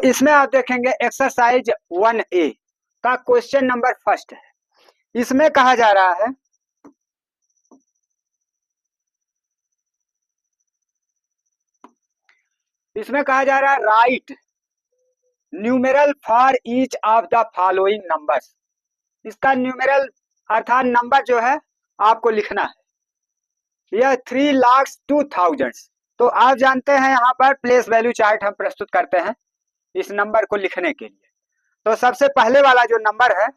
इसमें आप देखेंगे एक्सरसाइज 1A का क्वेश्चन नंबर फर्स्ट है। इसमें कहा जा रहा है right numeral for each of the following numbers. इसका न्यूमेरल अर्थात नंबर जो है आपको लिखना है। यह 3,02,000। तो आप जानते हैं यहाँ पर प्लेस वैल्यू चार्ट हम प्रस्तुत करते हैं इस नंबर को लिखने के लिए। तो सबसे पहले वाला जो नंबर है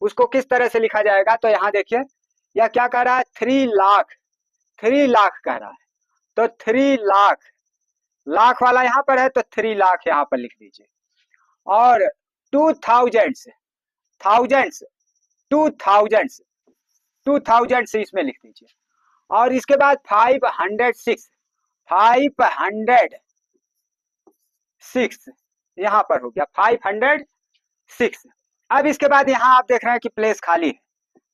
उसको किस तरह से लिखा जाएगा, तो यहाँ देखिए यह क्या कह रहा है, 3 लाख कह रहा है। तो 3 लाख वाला यहाँ पर है तो 3 लाख यहाँ पर लिख दीजिए। और 2,000 इसमें लिख दीजिए। और इसके बाद 506 यहाँ पर हो गया 506। अब इसके बाद यहाँ आप देख रहे हैं कि प्लेस खाली है,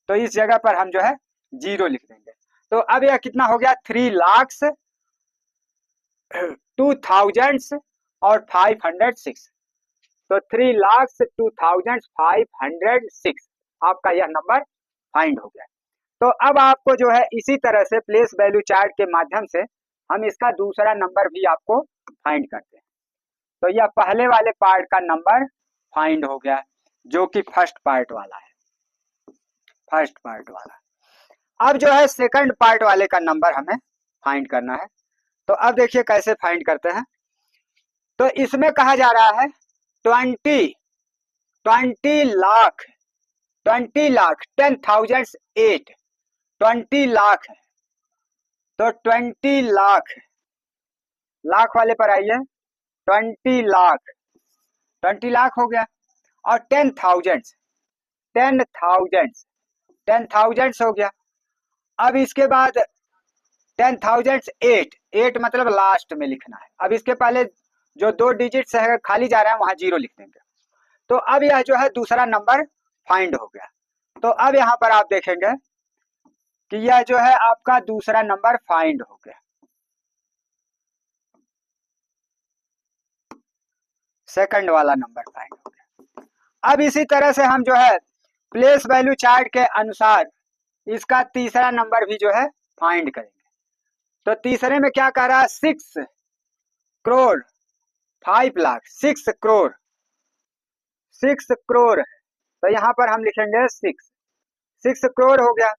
तो इस जगह पर हम जो है 0 लिख देंगे। तो अब यह कितना हो गया, 3 लाख 2,000 और 506। तो 3,02,506 आपका यह नंबर फाइंड हो गया। तो अब आपको जो है इसी तरह से प्लेस वैल्यू चार्ट के माध्यम से हम इसका दूसरा नंबर भी आपको फाइंड करते हैं। तो यह पहले वाले पार्ट का नंबर फाइंड हो गया जो कि फर्स्ट पार्ट वाला है। अब जो है सेकंड पार्ट वाले का नंबर हमें फाइंड करना है। तो अब देखिए कैसे फाइंड करते हैं। तो इसमें कहा जा रहा है 20 लाख 10,008 20 लाख है। तो 20 लाख वाले पर आइए, 20 लाख हो गया। और 10,000 हो गया। अब इसके बाद 10,008 मतलब लास्ट में लिखना है। अब इसके पहले जो 2 डिजिट है खाली जा रहा है वहां 0 लिख देंगे। तो अब यह जो है दूसरा नंबर फाइंड हो गया। तो अब यहाँ पर आप देखेंगे कि यह जो है आपका दूसरा नंबर फाइंड हो गया, सेकंड वाला नंबर फाइंड हो गया। अब इसी तरह से हम जो है प्लेस वैल्यू चार्ट के अनुसार इसका तीसरा नंबर भी जो है फाइंड करेंगे। तो तीसरे में क्या कह रहा है, 6 करोड़ 5 लाख 6 करोड़ है। तो यहाँ पर हम लिखेंगे 6 करोड़ हो गया।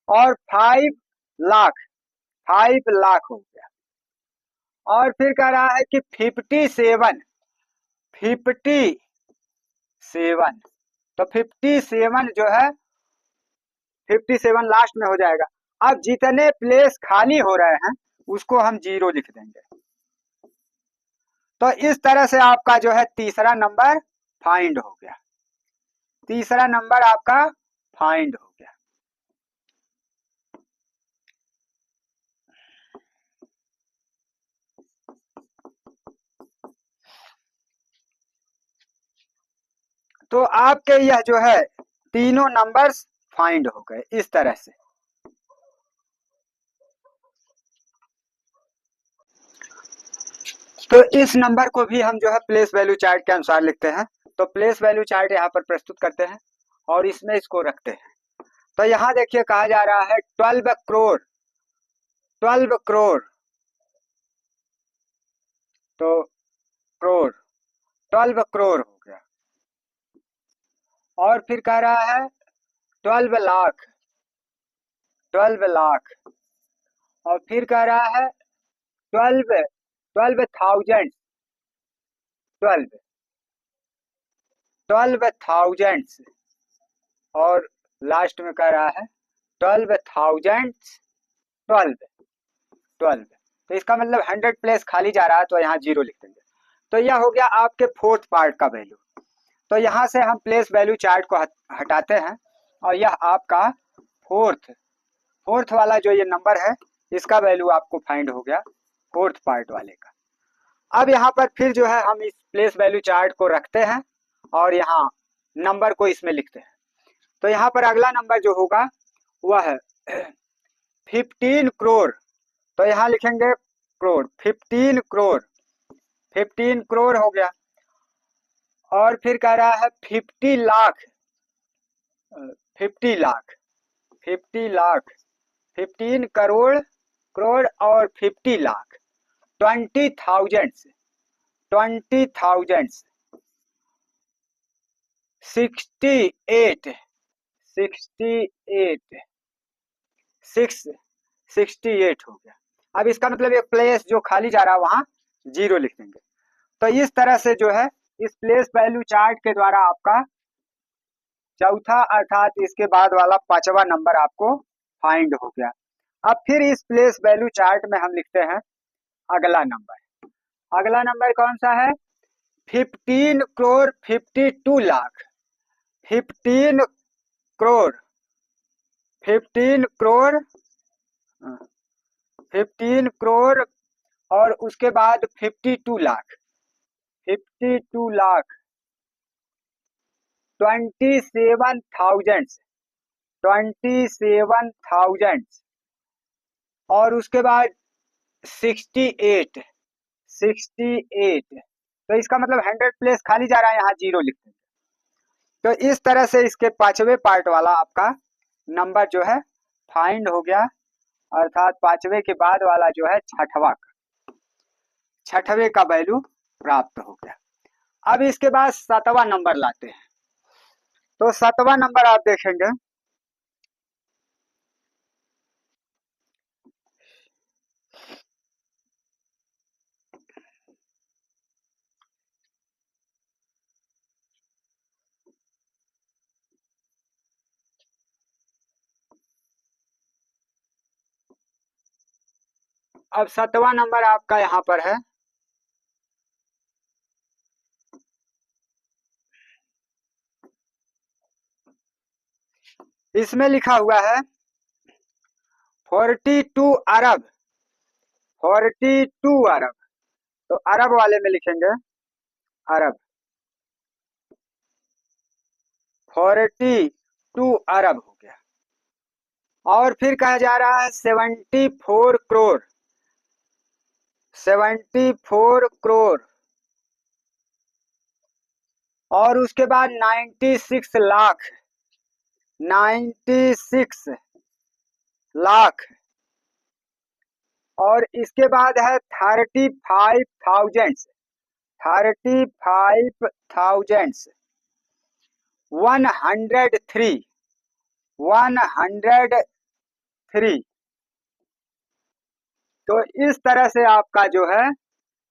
और 5 लाख हो गया। और फिर कह रहा है कि 57 तो 57 जो है 57 लास्ट में हो जाएगा। अब जितने प्लेस खाली हो रहे हैं उसको हम 0 लिख देंगे। तो इस तरह से आपका जो है तीसरा नंबर फाइंड हो गया। तो आपके यह जो है तीनों नंबर्स फाइंड हो गए इस तरह से। तो इस नंबर को भी हम जो है प्लेस वैल्यू चार्ट के अनुसार लिखते हैं। तो प्लेस वैल्यू चार्ट यहाँ पर प्रस्तुत करते हैं और इसमें इसको रखते हैं। तो यहाँ देखिए कहा जा रहा है 12 करोड़ तो 12 करोड़ हो गया। और फिर कह रहा है 12 लाख और फिर कह रहा है 12,000 और लास्ट में कह रहा है 12,012। तो इसका मतलब 100 प्लेस खाली जा रहा है तो यहाँ 0 लिख देंगे। तो यह हो गया आपके फोर्थ पार्ट का वैल्यू। तो यहाँ से हम प्लेस वैल्यू चार्ट को हटाते हैं और यह आपका फोर्थ वाला जो ये नंबर है इसका वैल्यू आपको फाइंड हो गया फोर्थ पार्ट वाले का। अब यहाँ पर फिर जो है हम इस प्लेस वैल्यू चार्ट को रखते हैं और यहाँ नंबर को इसमें लिखते हैं। तो यहाँ पर अगला नंबर जो होगा वह है 15 करोड़। तो यहाँ लिखेंगे करोड़, 15 करोड़ हो गया। और फिर कह रहा है 50 लाख, 50 लाख, 50 लाख, 15 करोड़, करोड़ और 50 लाख, 20,000, 20,000, 68, 68, 68 हो गया। अब इसका मतलब एक प्लेस जो खाली जा रहा है वहां 0 लिख देंगे। तो इस तरह से जो है इस प्लेस वैल्यू चार्ट के द्वारा आपका चौथा अर्थात इसके बाद वाला 5वां नंबर आपको फाइंड हो गया। अब फिर इस प्लेस वैल्यू चार्ट में हम लिखते हैं अगला नंबर। अगला नंबर कौन सा है? 15 करोड़ 52 लाख, 15 करोड़, 15 करोड़, 15 करोड़ और उसके बाद 52 लाख, 52 लाख, 27,000, 27,000 और उसके बाद 68, 68। तो इसका मतलब 100 प्लेस खाली जा रहा है, यहाँ 0 लिखते हैं। तो इस तरह से इसके 5वें पार्ट वाला आपका नंबर जो है फाइंड हो गया, अर्थात 5वें के बाद वाला जो है छठवें का वैल्यू प्राप्त हो गया। अब इसके बाद 7वां नंबर लाते हैं। तो 7वां नंबर आप देखेंगे, अब 7वां नंबर आपका यहाँ पर है इसमें लिखा हुआ है 42 अरब, 42 अरब। तो अरब वाले में लिखेंगे अरब, 42 अरब हो गया। और फिर कहा जा रहा है 74 करोड़, 74 करोड़ और उसके बाद 96 लाख, 96 लाख और इसके बाद है 35,000, 35,000, 103, 103। तो इस तरह से आपका जो है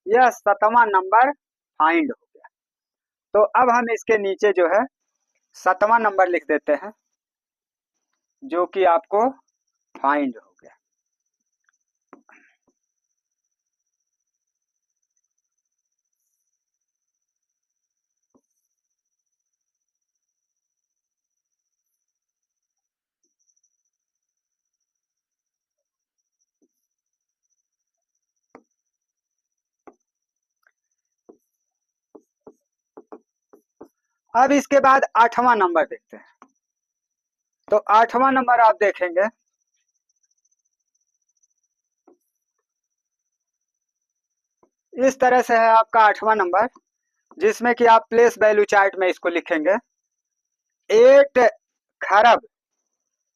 यह 7वां नंबर फाइंड हो गया। तो अब हम इसके नीचे जो है 7वां नंबर लिख देते हैं जो कि आपको फाइंड हो गया। अब इसके बाद 8वां नंबर देखते हैं। तो 8वां नंबर आप देखेंगे इस तरह से है आपका 8वां नंबर, जिसमें कि आप प्लेस वैल्यू चार्ट में इसको लिखेंगे 8 खरब,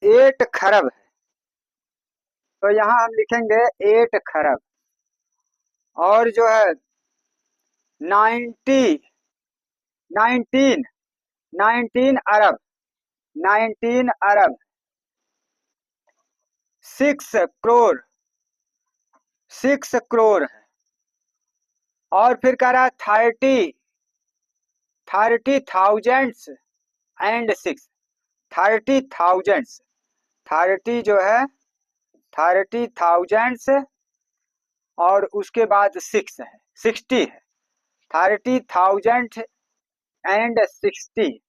8 खरब है। तो यहाँ हम लिखेंगे 8 खरब और जो है 90, 19, 19 अरब, 19 अरब, 6 करोड़, 6 करोड़ है। और फिर कह रहा है 30, 30,000 एंड 6, 30,000, 30 जो है 30,000 और उसके बाद 6 है, 60 है, 30,000 एंड 60,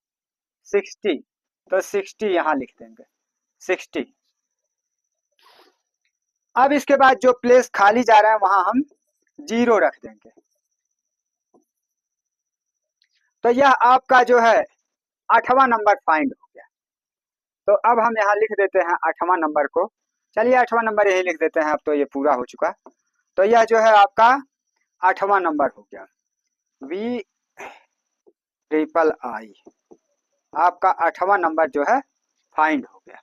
60। तो 60 यहाँ लिख देंगे 60। अब इसके बाद जो प्लेस खाली जा रहा है वहां हम 0 रख देंगे। तो यह आपका जो है 8वां नंबर फाइंड हो गया। तो अब हम यहाँ लिख देते हैं 8वां नंबर को। चलिए 8वां नंबर यही लिख देते हैं, अब तो ये पूरा हो चुका। तो यह जो है आपका 8वां नंबर हो गया। वी ट्रिपल आई, आपका 8वां नंबर जो है फाइंड हो गया।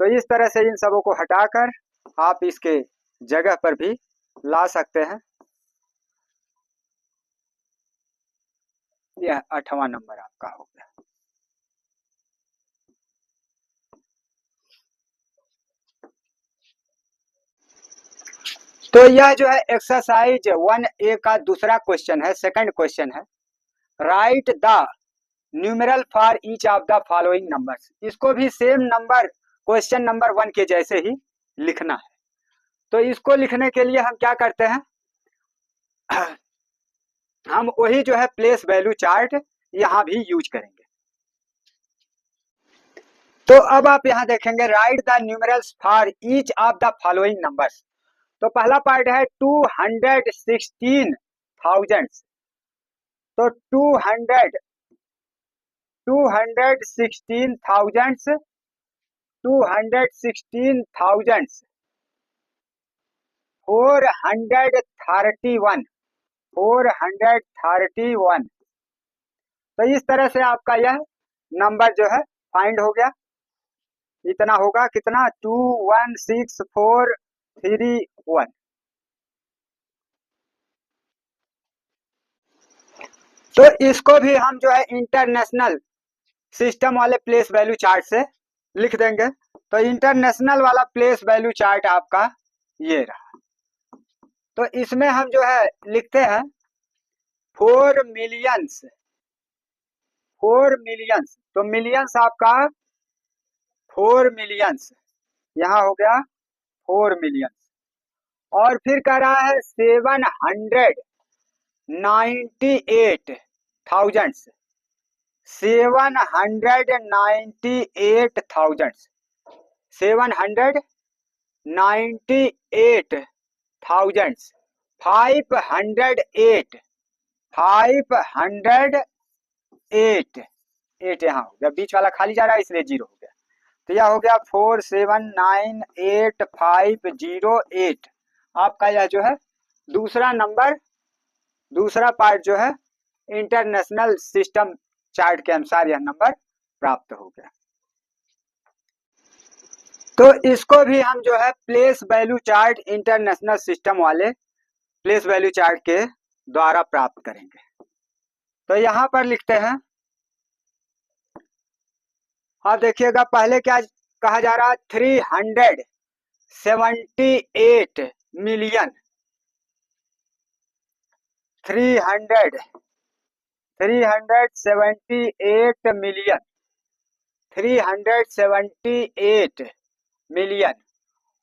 तो इस तरह से इन सबों को हटाकर आप इसके जगह पर भी ला सकते हैं। यह 8वां नंबर आपका हो गया। तो यह जो है एक्सरसाइज 1A का दूसरा क्वेश्चन है, सेकंड क्वेश्चन है, right the numeral for each of the following numbers. इसको भी सेम नंबर क्वेश्चन नंबर 1 के जैसे ही लिखना है। तो इसको लिखने के लिए हम क्या करते हैं, हम वही जो है प्लेस वैल्यू चार्ट यहां भी यूज करेंगे। तो अब आप यहां देखेंगे right the numerals for each of the following numbers. तो पहला पार्ट है 216,000। तो 216,000 431 431। तो इस तरह से आपका यह नंबर जो है फाइंड हो गया। इतना होगा कितना, 216,431। तो इसको भी हम जो है इंटरनेशनल सिस्टम वाले प्लेस वैल्यू चार्ट से लिख देंगे। तो इंटरनेशनल वाला प्लेस वैल्यू चार्ट आपका ये रहा। तो इसमें हम जो है लिखते हैं 4 मिलियंस। तो मिलियंस आपका 4 मिलियंस, यहाँ हो गया 4 मिलियंस। और फिर कह रहा है 798,000 798,000 798,000 508 यहाँ हो गया, बीच वाला खाली जा रहा है इसलिए 0 हो गया। तो यह हो गया 4798508। आपका यह जो है दूसरा नंबर, दूसरा पार्ट जो है इंटरनेशनल सिस्टम चार्ट के अनुसार यह नंबर प्राप्त हो गया। तो इसको भी हम जो है place value chart international system वाले प्लेस वैल्यू चार्ट के द्वारा प्राप्त करेंगे। तो यहां पर लिखते हैं, आप देखिएगा पहले क्या कहा जा रहा है, 378 मिलियन 378 मिलियन 378 मिलियन।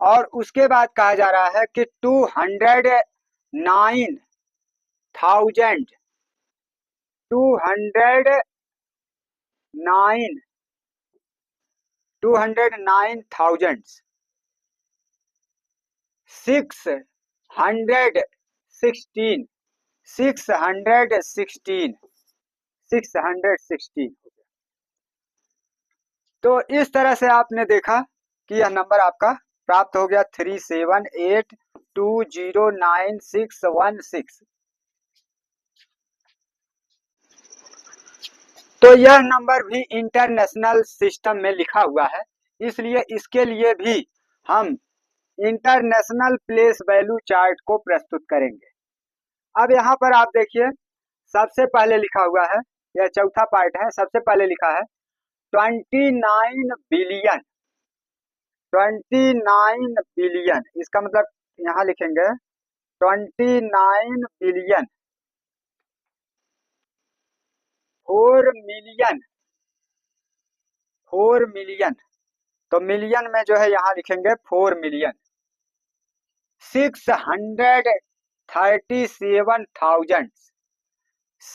और उसके बाद कहा जा रहा है कि 209,000 616। तो इस तरह से आपने देखा कि यह नंबर आपका प्राप्त हो गया 378209616। तो यह नंबर भी इंटरनेशनल सिस्टम में लिखा हुआ है, इसलिए इसके लिए भी हम इंटरनेशनल प्लेस वैल्यू चार्ट को प्रस्तुत करेंगे। अब यहाँ पर आप देखिए सबसे पहले लिखा हुआ है, यह चौथा पार्ट है, सबसे पहले लिखा है 29 बिलियन 29 बिलियन। इसका मतलब यहाँ लिखेंगे 29 बिलियन 4 मिलियन। तो मिलियन में जो है यहाँ लिखेंगे 4 मिलियन 637,000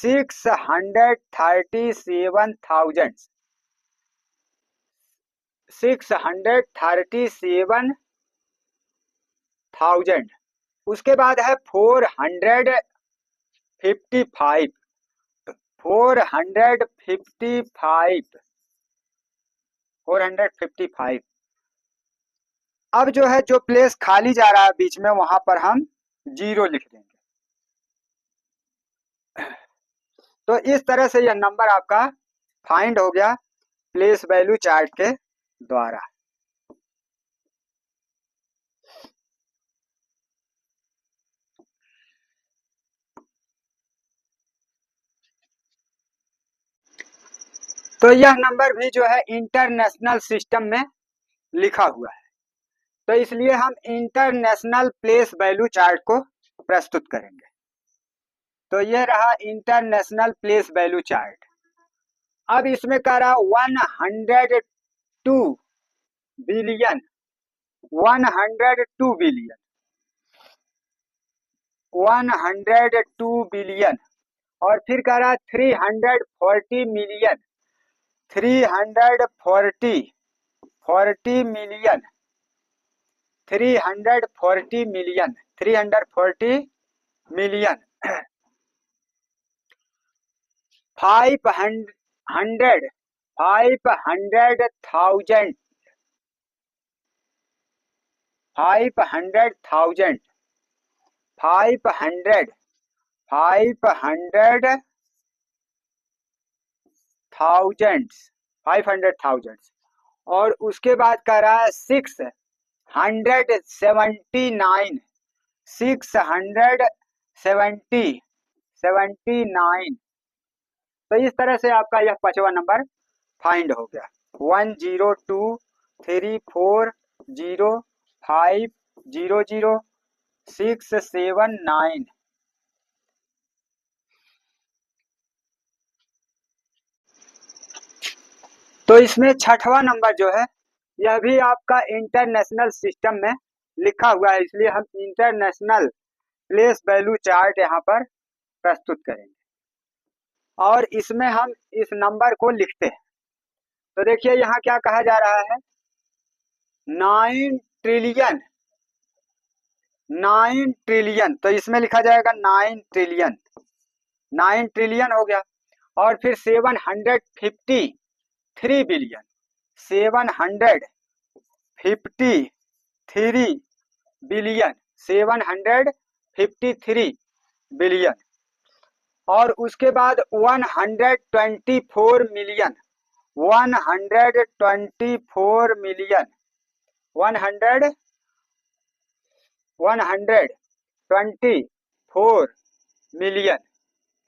637,000। उसके बाद है 455 455। अब जो है जो प्लेस खाली जा रहा है बीच में वहां पर हम 0 लिख देंगे। तो इस तरह से यह नंबर आपका फाइंड हो गया प्लेस वैल्यू चार्ट के द्वारा। तो यह नंबर भी जो है इंटरनेशनल सिस्टम में लिखा हुआ है, तो इसलिए हम इंटरनेशनल प्लेस वैल्यू चार्ट को प्रस्तुत करेंगे। तो यह रहा इंटरनेशनल प्लेस वैल्यू चार्ट। अब इसमें कह रहा 102 बिलियन, 102 बिलियन, 102 बिलियन, और फिर कह रहा 340 मिलियन, 340 मिलियन, 340 मिलियन, 340 मिलियन, 500, 500,000, 500,000, 500, 500,000, और उसके बाद कह रहा है 679, 679। तो इस तरह से आपका यह 5वां नंबर फाइंड हो गया। 102340500,679। तो इसमें 6वां नंबर जो है यह भी आपका इंटरनेशनल सिस्टम में लिखा हुआ है, इसलिए हम इंटरनेशनल प्लेस वैल्यू चार्ट यहाँ पर प्रस्तुत करेंगे और इसमें हम इस नंबर को लिखते हैं। तो देखिए यहाँ क्या कहा जा रहा है, 9 ट्रिलियन, 9 ट्रिलियन, तो इसमें लिखा जाएगा 9 ट्रिलियन, 9 ट्रिलियन हो गया। और फिर 753 बिलियन, 753 बिलियन, 753 बिलियन, और उसके बाद 124 मिलियन, 124 मिलियन, 124 मिलियन,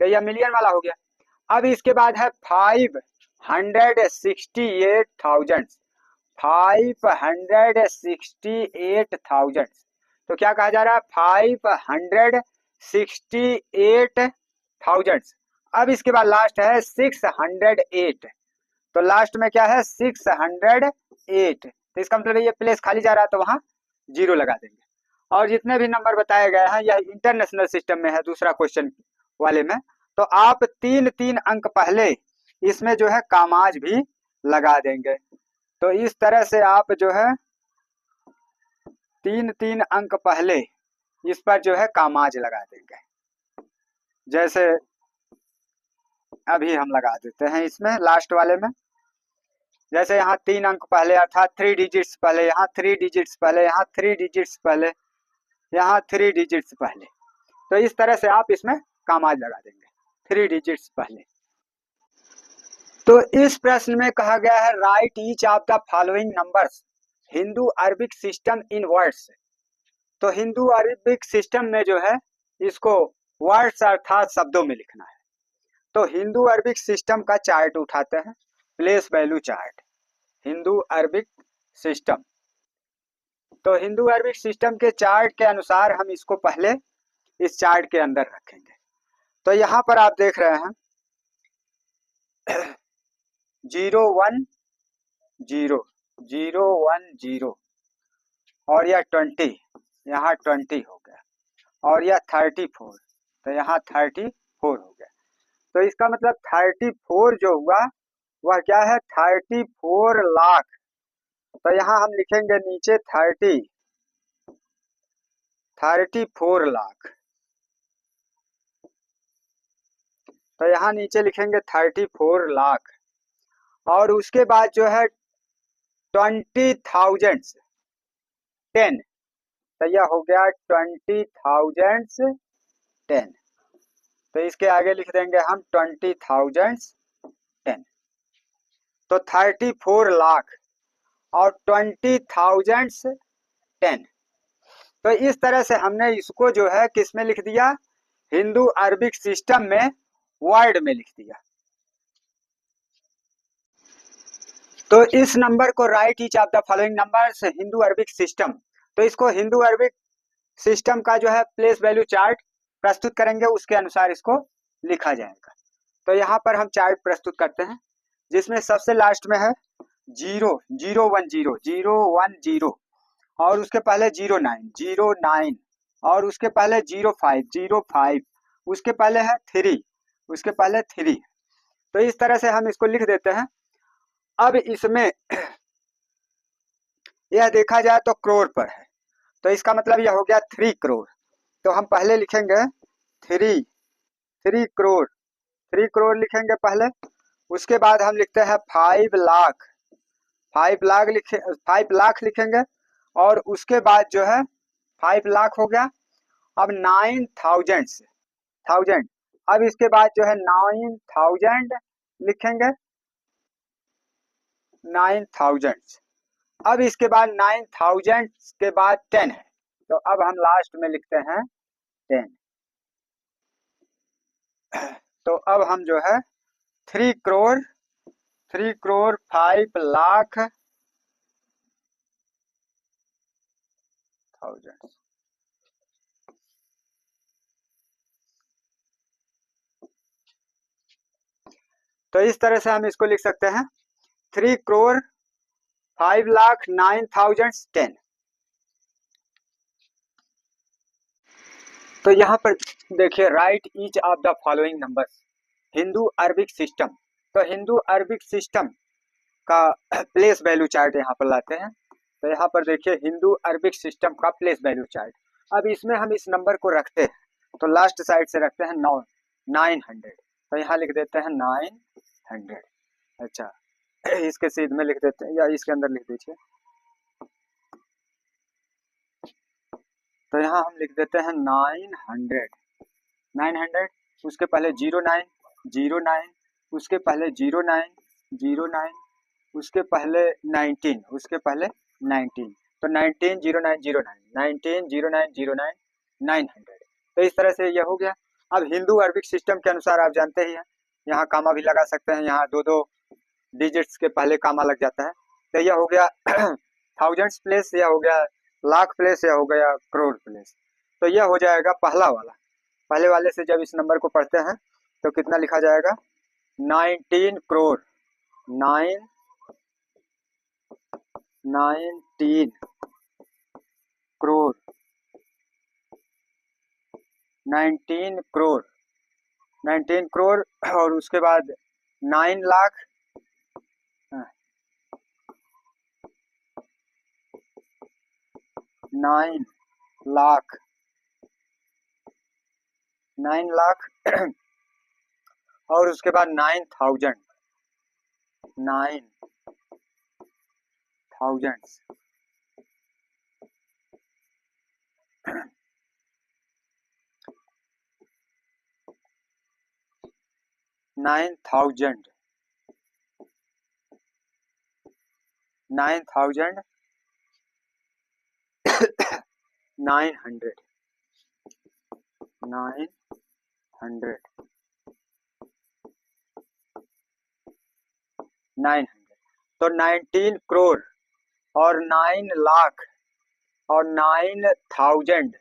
तो यह मिलियन वाला हो गया। अब इसके बाद है 568,000, 568,000, तो क्या कहा जा रहा है 568,000। अब इसके बाद लास्ट है 608, तो लास्ट में क्या है 608, तो इसका मतलब ये प्लेस खाली जा रहा है तो वहां 0 लगा देंगे। और जितने भी नंबर बताए गए हैं यह इंटरनेशनल सिस्टम में है, दूसरा क्वेश्चन वाले में, तो आप 3-3 अंक पहले इसमें जो है कामाज भी लगा देंगे। तो इस तरह से आप जो है 3-3 अंक पहले इस पर जो है कामाज लगा देंगे। जैसे अभी हम लगा देते हैं इसमें लास्ट वाले में, जैसे यहाँ 3 अंक पहले अर्थात 3 डिजिट्स पहले, यहाँ 3 डिजिट्स पहले, यहाँ 3 डिजिट्स पहले, यहाँ 3 डिजिट्स पहले, तो इस तरह से आप इसमें कामाज लगा देंगे 3 डिजिट्स पहले। तो इस प्रश्न में कहा गया है right each of the following numbers Hindu Arabic system in words. तो हिंदू अरबिक सिस्टम में जो है इसको वर्ड्स अर्थात शब्दों में लिखना है। तो हिंदू अरबिक सिस्टम का चार्ट उठाते हैं, place value chart, Hindu Arabic system. तो हिंदू अरबिक सिस्टम के चार्ट के अनुसार हम इसको पहले इस चार्ट के अंदर रखेंगे। तो यहाँ पर आप देख रहे हैं 0 1 0 0 1 0, और यह 20, यहाँ 20 हो गया, और यह 34, तो यहाँ 34 हो गया। तो इसका मतलब 34 जो हुआ वह क्या है 34 लाख। तो यहाँ हम लिखेंगे नीचे 34 लाख, तो यहाँ नीचे लिखेंगे 34 लाख, और उसके बाद जो है 20,000 10, तो यह हो गया 20,000 10। तो इसके आगे लिख देंगे हम 20,000 10। तो 34 लाख और 20,000 10। तो इस तरह से हमने इसको जो है किस में लिख दिया, हिंदू अरबिक सिस्टम में वर्ड में लिख दिया। तो इस नंबर को right each of the following numbers Hindu Arabic system. तो इसको हिंदू अरबिक सिस्टम का जो है प्लेस वैल्यू चार्ट प्रस्तुत करेंगे, उसके अनुसार इसको लिखा जाएगा। तो यहाँ पर हम चार्ट प्रस्तुत करते हैं, जिसमें सबसे लास्ट में है 0 0 1 0 0 1 0 और उसके पहले 0 9 और उसके पहले 0 5 उसके पहले है 3, उसके पहले 3। तो इस तरह से हम इसको लिख देते हैं। अब इसमें यह देखा जाए तो करोड़ पर है, तो इसका मतलब यह हो गया 3 करोड़। तो हम पहले लिखेंगे 3 करोड़, 3 करोड़ लिखेंगे पहले। उसके बाद हम लिखते हैं 5 लाख, 5 लाख लिखेंगे। और उसके बाद जो है 5 लाख हो गया। अब 9,000, अब इसके बाद जो है 9,000 लिखेंगे, 9,000। अब इसके बाद 9,000 के बाद 10 है, तो अब हम लास्ट में लिखते हैं 10। तो अब हम जो है 3 करोड़ 5 लाख 1000। तो इस तरह से हम इसको लिख सकते हैं 3 करोड़ 5 लाख 9,010। तो यहाँ पर देखिए, right each of the following numbers Hindu Arabic system. तो हिंदू अरबिक सिस्टम का प्लेस वैल्यू चार्ट यहाँ पर लाते हैं। तो यहाँ पर देखिए हिंदू अरबिक सिस्टम का प्लेस वैल्यू चार्ट। अब इसमें हम इस नंबर को रखते हैं, तो लास्ट साइड से रखते हैं 900। तो यहाँ लिख देते हैं 900। अच्छा, इसके सीध में लिख देते हैं या इसके अंदर लिख दीजिए। तो यहाँ हम लिख देते हैं 900। उसके पहले 09, उसके पहले 09, उसके पहले 19, उसके पहले 19। तो 190909 900। तो इस तरह से यह हो गया। अब हिंदू अरबिक सिस्टम के अनुसार आप जानते ही हैं, यहाँ कामा भी लगा सकते हैं, यहाँ 2 डिजिट्स के पहले कामा लग जाता है। तो यह हो गया थाउजेंड्स प्लेस, यह हो गया लाख प्लेस, यह हो गया करोड़ प्लेस। तो यह हो जाएगा पहला वाला। पहले वाले से जब इस नंबर को पढ़ते हैं तो कितना लिखा जाएगा, 19 करोड़ 19 करोड़ 19 करोड़ 19 करोड़ और उसके बाद 9 लाख 9 लाख और उसके बाद 9,000 9,000 9,900 तो 19 करोड़ और 9 लाख और 9,000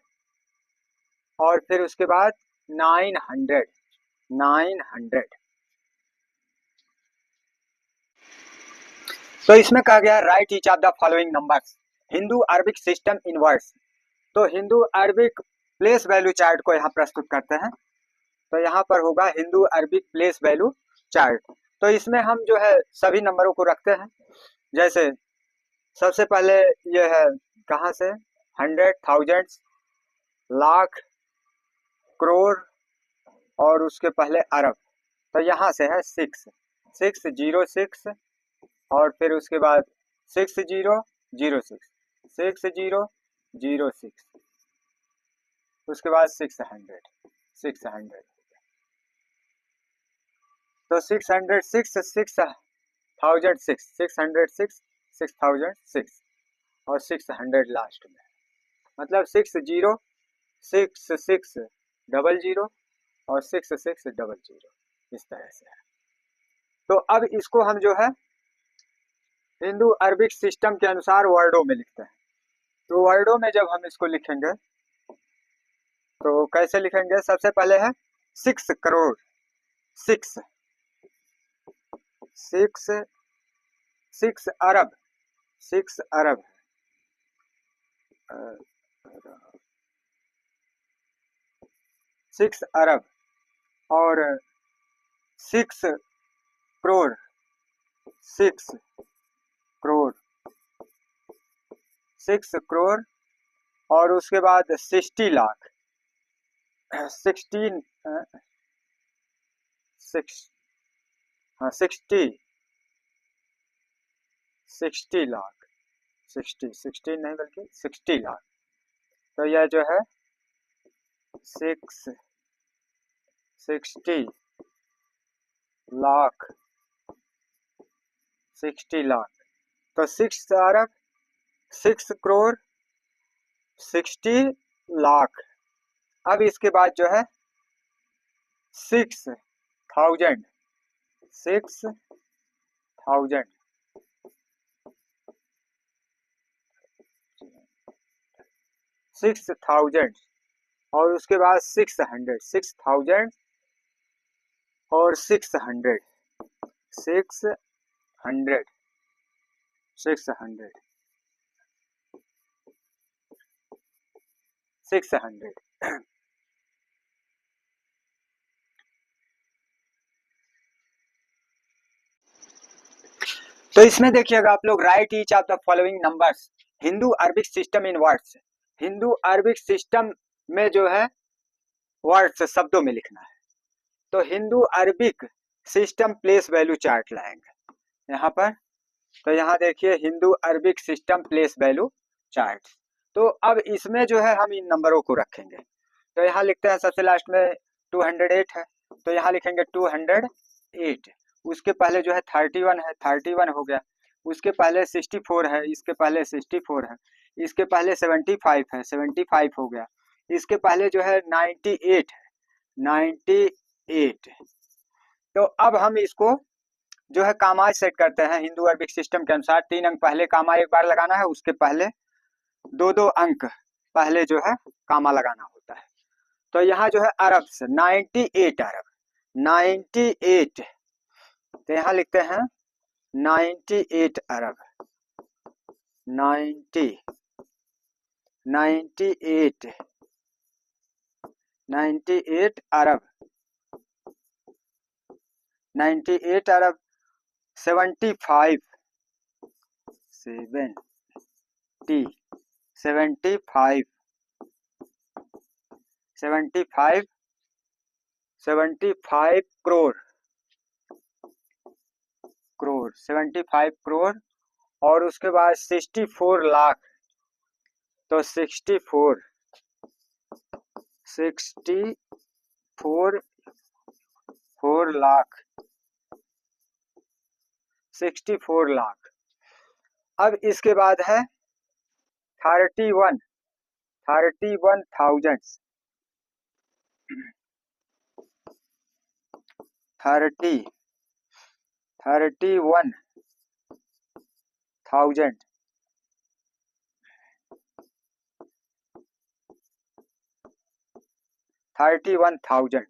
और फिर उसके बाद 900। तो इसमें कहा गया write each of the following numbers Hindu Arabic system in words. तो Hindu Arabic place value chart को यहाँ प्रस्तुत करते हैं। तो यहाँ पर होगा Hindu Arabic place value chart. तो इसमें हम जो है सभी नंबरों को रखते हैं। जैसे सबसे पहले ये है कहाँ से, 100,000 लाख करोड़ और उसके पहले अरब। तो यहाँ से है 606 और फिर उसके बाद 6006 6006 उसके बाद 600। तो 606 6006 606 6006 और 600 लास्ट में, मतलब 60 6600 और 6600 इस तरह से है। तो अब इसको हम जो है हिंदू अरबिक सिस्टम के अनुसार वर्डों में लिखते हैं। तो वर्डों में जब हम इसको लिखेंगे तो कैसे लिखेंगे? सबसे पहले है 6 करोड़, 6 अरब, 6 अरब, 6 अरब और 6 करोड़, 6 करोड़, 6 करोड़ और उसके बाद 60 लाख, 16 60 लाख, 60 नहीं बल्कि 60 लाख। तो यह जो है 60 लाख, 60 लाख। तो 6 अरब, 6 करोड़, 60 लाख। अब इसके बाद जो है 6,000, 6,000 6,000 और उसके बाद 600, 6,000 और 600, 600, 600, 600। तो इसमें देखिएगा आप लोग, right each of the following numbers Hindu Arabic system in words. Hindu Arabic system में जो है वर्ड्स शब्दों में लिखना है। तो Hindu Arabic system place value chart लाएंगे यहाँ पर। तो यहाँ देखिए Hindu Arabic system place value chart. तो अब इसमें जो है हम इन नंबरों को रखेंगे। तो यहाँ लिखते हैं सबसे लास्ट में 208 है, तो यहाँ लिखेंगे 208। उसके पहले जो है 31 है, 31 हो गया। उसके पहले 64 है, इसके पहले 64 है। इसके पहले 75 है, 75 हो गया। इसके पहले जो है 98 है, 98। तो अब हम इसको जो है कामा सेट करते हैं हिंदू अरबिक सिस्टम के अनुसार। 3 अंक पहले कामा एक बार लगाना है, उसके पहले 2-2 अंक पहले जो है कामा लगाना होता है। तो यहाँ जो है अरब से 98 अरब, 98। तो यहाँ लिखते हैं 98 अरब, 98, 98 अरब, 98 अरब, 75, 75, 75 करोड़, 75 करोड़ और उसके बाद 64 लाख। तो 64 लाख, 64 लाख। अब इसके बाद है 31,000, 31,000, 31,000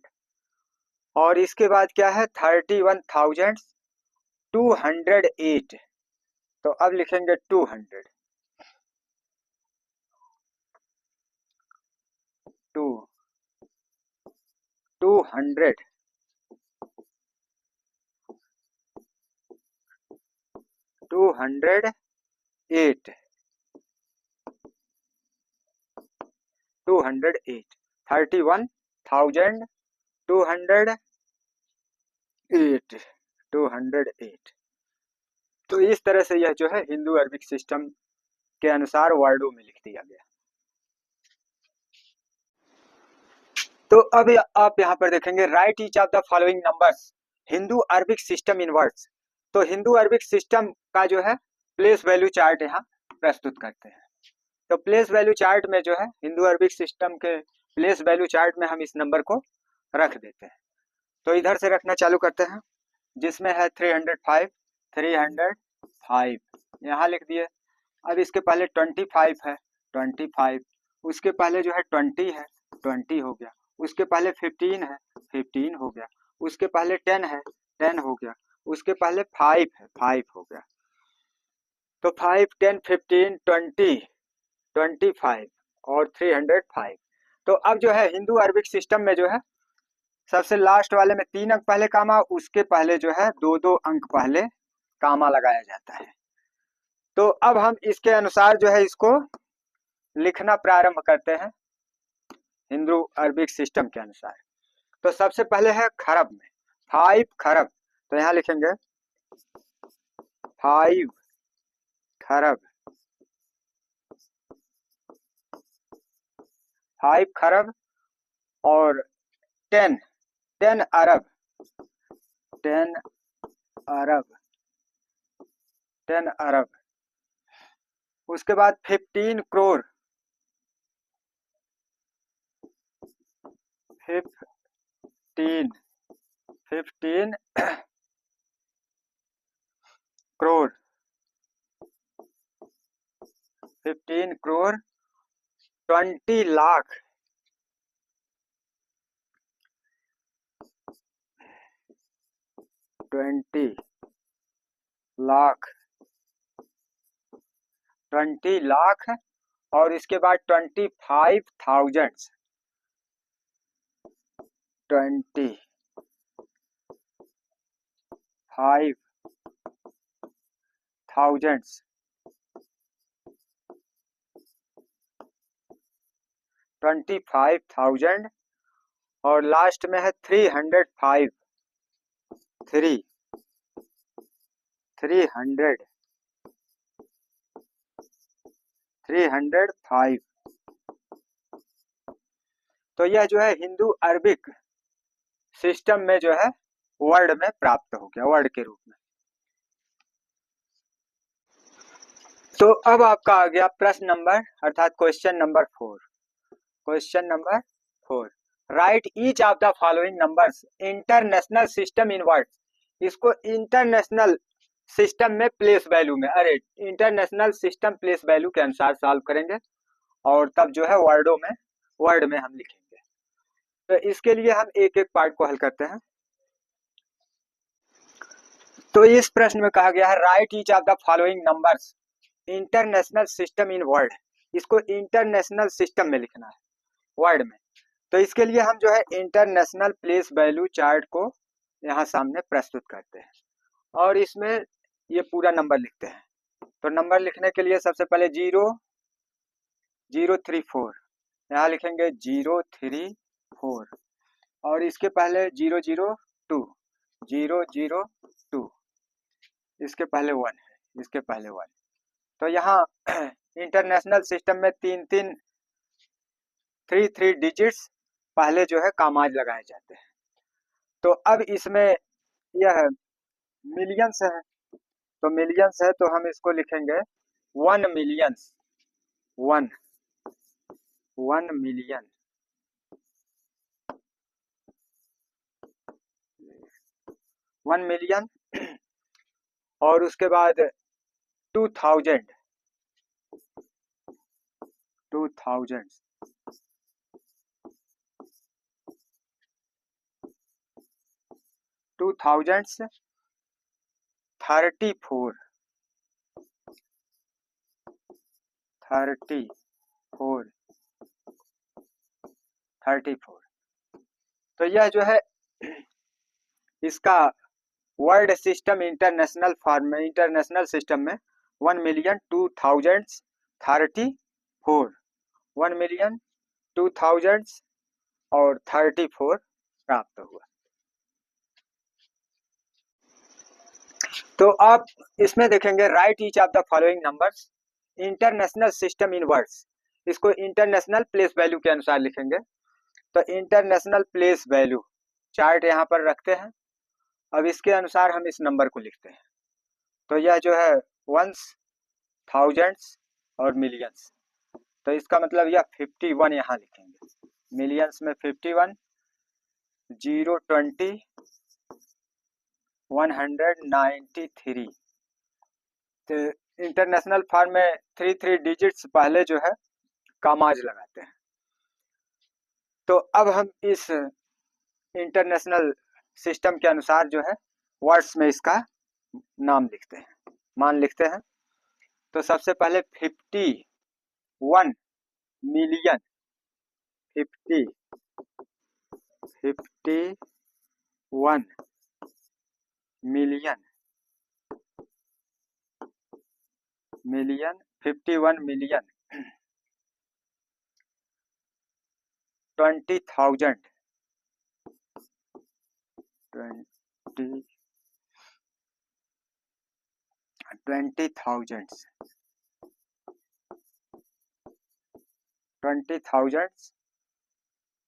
और इसके बाद क्या है 31,208। तो अब लिखेंगे 200, 200, 208, 208, 31,208, 208। तो इस तरह से यह जो है हिंदू अरबिक सिस्टम के अनुसार वर्डों में लिख दिया गया। तो अब आप यहाँ पर देखेंगे right each of the following numbers Hindu Arabic system in words. तो हिंदू अरबिक सिस्टम का जो है प्लेस वैल्यू चार्ट यहाँ प्रस्तुत करते हैं। तो प्लेस वैल्यू चार्ट में जो है हिंदू अरबिक सिस्टम के प्लेस वैल्यू चार्ट में हम इस नंबर को रख देते हैं। तो इधर से रखना चालू करते हैं, जिसमें है 305, 305 यहाँ लिख दिए। अब इसके पहले 25 है, 25, उसके पहले जो है 20 है, 20 हो गया, उसके पहले 15 है, 15 हो गया, उसके पहले 10 है, 10 हो गया, उसके पहले 5 है, 5 हो गया। तो 5, 10, 15, 20, 25 और 305। तो अब जो है हिंदू अरबिक सिस्टम में जो है सबसे लास्ट वाले में 3 अंक पहले कामा, उसके पहले जो है 2-2 अंक पहले कामा लगाया जाता है। तो अब हम इसके अनुसार जो है इसको लिखना प्रारंभ करते हैं हिंदू अरबिक सिस्टम के अनुसार। तो सबसे पहले है खरब में 5 खरब, तो यहाँ लिखेंगे 5 खरब, 5 खरब और 10 अरब, 10 अरब, 10 अरब। उसके बाद 15 करोड़, 15 करोड़, 15 करोड़, 20 लाख, 20 लाख, 20 लाख और इसके बाद 25,000, 25,000, 25,000 और लास्ट में है 305, 305। तो यह जो है हिंदू अरबिक सिस्टम में जो है वर्ड में प्राप्त हो गया, वर्ड के रूप में। तो अब आपका आ गया प्रश्न नंबर अर्थात question number 4। Question number 4, right each of the following numbers international system in words. इसको इंटरनेशनल सिस्टम में प्लेस वैल्यू में, अरे इंटरनेशनल सिस्टम प्लेस वैल्यू के अनुसार सॉल्व करेंगे और तब जो है वर्ड में हम लिखेंगे। तो इसके लिए हम एक एक पार्ट को हल करते हैं। तो इस प्रश्न में कहा गया है right each of the following numbers international system in word. इसको इंटरनेशनल सिस्टम में लिखना है, वर्ड में। तो इसके लिए हम जो है इंटरनेशनल प्लेस वैल्यू चार्ट को यहाँ सामने प्रस्तुत करते हैं और इसमें ये पूरा नंबर लिखते हैं। तो नंबर लिखने के लिए सबसे पहले 0-0-3-4 यहाँ लिखेंगे 0-3-4 और इसके पहले 0-0-2, 0-0-2, इसके पहले 1 है, इसके पहले 1। तो यहाँ इंटरनेशनल सिस्टम में 3 डिजिट्स पहले जो है कामाज लगाए जाते हैं। तो अब इसमें यह मिलियंस है, तो मिलियंस है तो हम इसको लिखेंगे 1 मिलियंस, 1 मिलियन, 1 मिलियन और उसके बाद 2000, 2000, 34, 34। तो यह जो है इसका वर्ल्ड सिस्टम इंटरनेशनल फॉर्म में, इंटरनेशनल सिस्टम में 1 मिलियन 2034, 1 मिलियन 2000 और 34 प्राप्त हुआ। तो आप इसमें देखेंगे right each of the following numbers international system in words. इसको इंटरनेशनल प्लेस वैल्यू के अनुसार लिखेंगे। तो इंटरनेशनल प्लेस वैल्यू चार्ट यहाँ पर रखते हैं अब इसके अनुसार हम इस नंबर को लिखते हैं। तो यह जो है वंस, थाउजेंड्स और मिलियंस, तो इसका मतलब यह 51 यहाँ लिखेंगे। मिलियंस में 51, 0, 20, 193। तो इंटरनेशनल फॉर्म में 3 डिजिट्स पहले जो है कामाज लगाते हैं। तो अब हम इस इंटरनेशनल सिस्टम के अनुसार जो है वर्ड्स में इसका नाम लिखते हैं, मान लिखते हैं। तो सबसे पहले 51 मिलियन, 51 मिलियन, 51 मिलियन, 20,000, 20,000,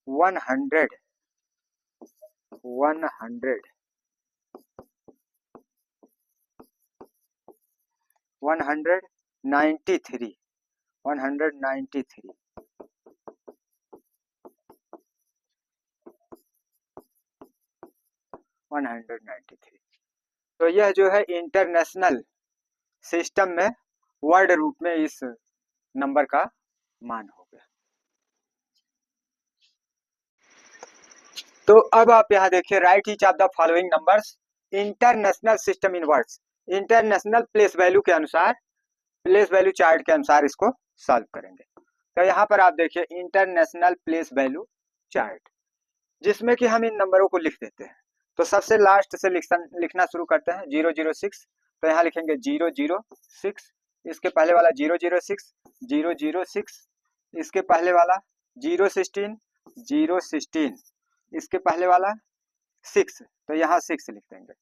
100, 193, 193, 193। तो यह जो है इंटरनेशनल सिस्टम में वर्ड रूप में इस नंबर का मान हो गया। तो अब आप यहाँ देखिए, right each of the following numbers international system in words. International place value के अनुसार, प्लेस वैल्यू चार्ट के अनुसार इसको सॉल्व करेंगे। तो यहाँ पर आप देखिए इंटरनेशनल प्लेस वैल्यू चार्ट, जिसमें कि हम इन नंबरों को लिख देते हैं। तो सबसे लास्ट से लिखना शुरू करते हैं, 006। तो यहाँ लिखेंगे 006, इसके पहले वाला 006, 006, इसके पहले वाला 016, 016, इसके पहले वाला 6, तो यहाँ 6 लिख देंगे।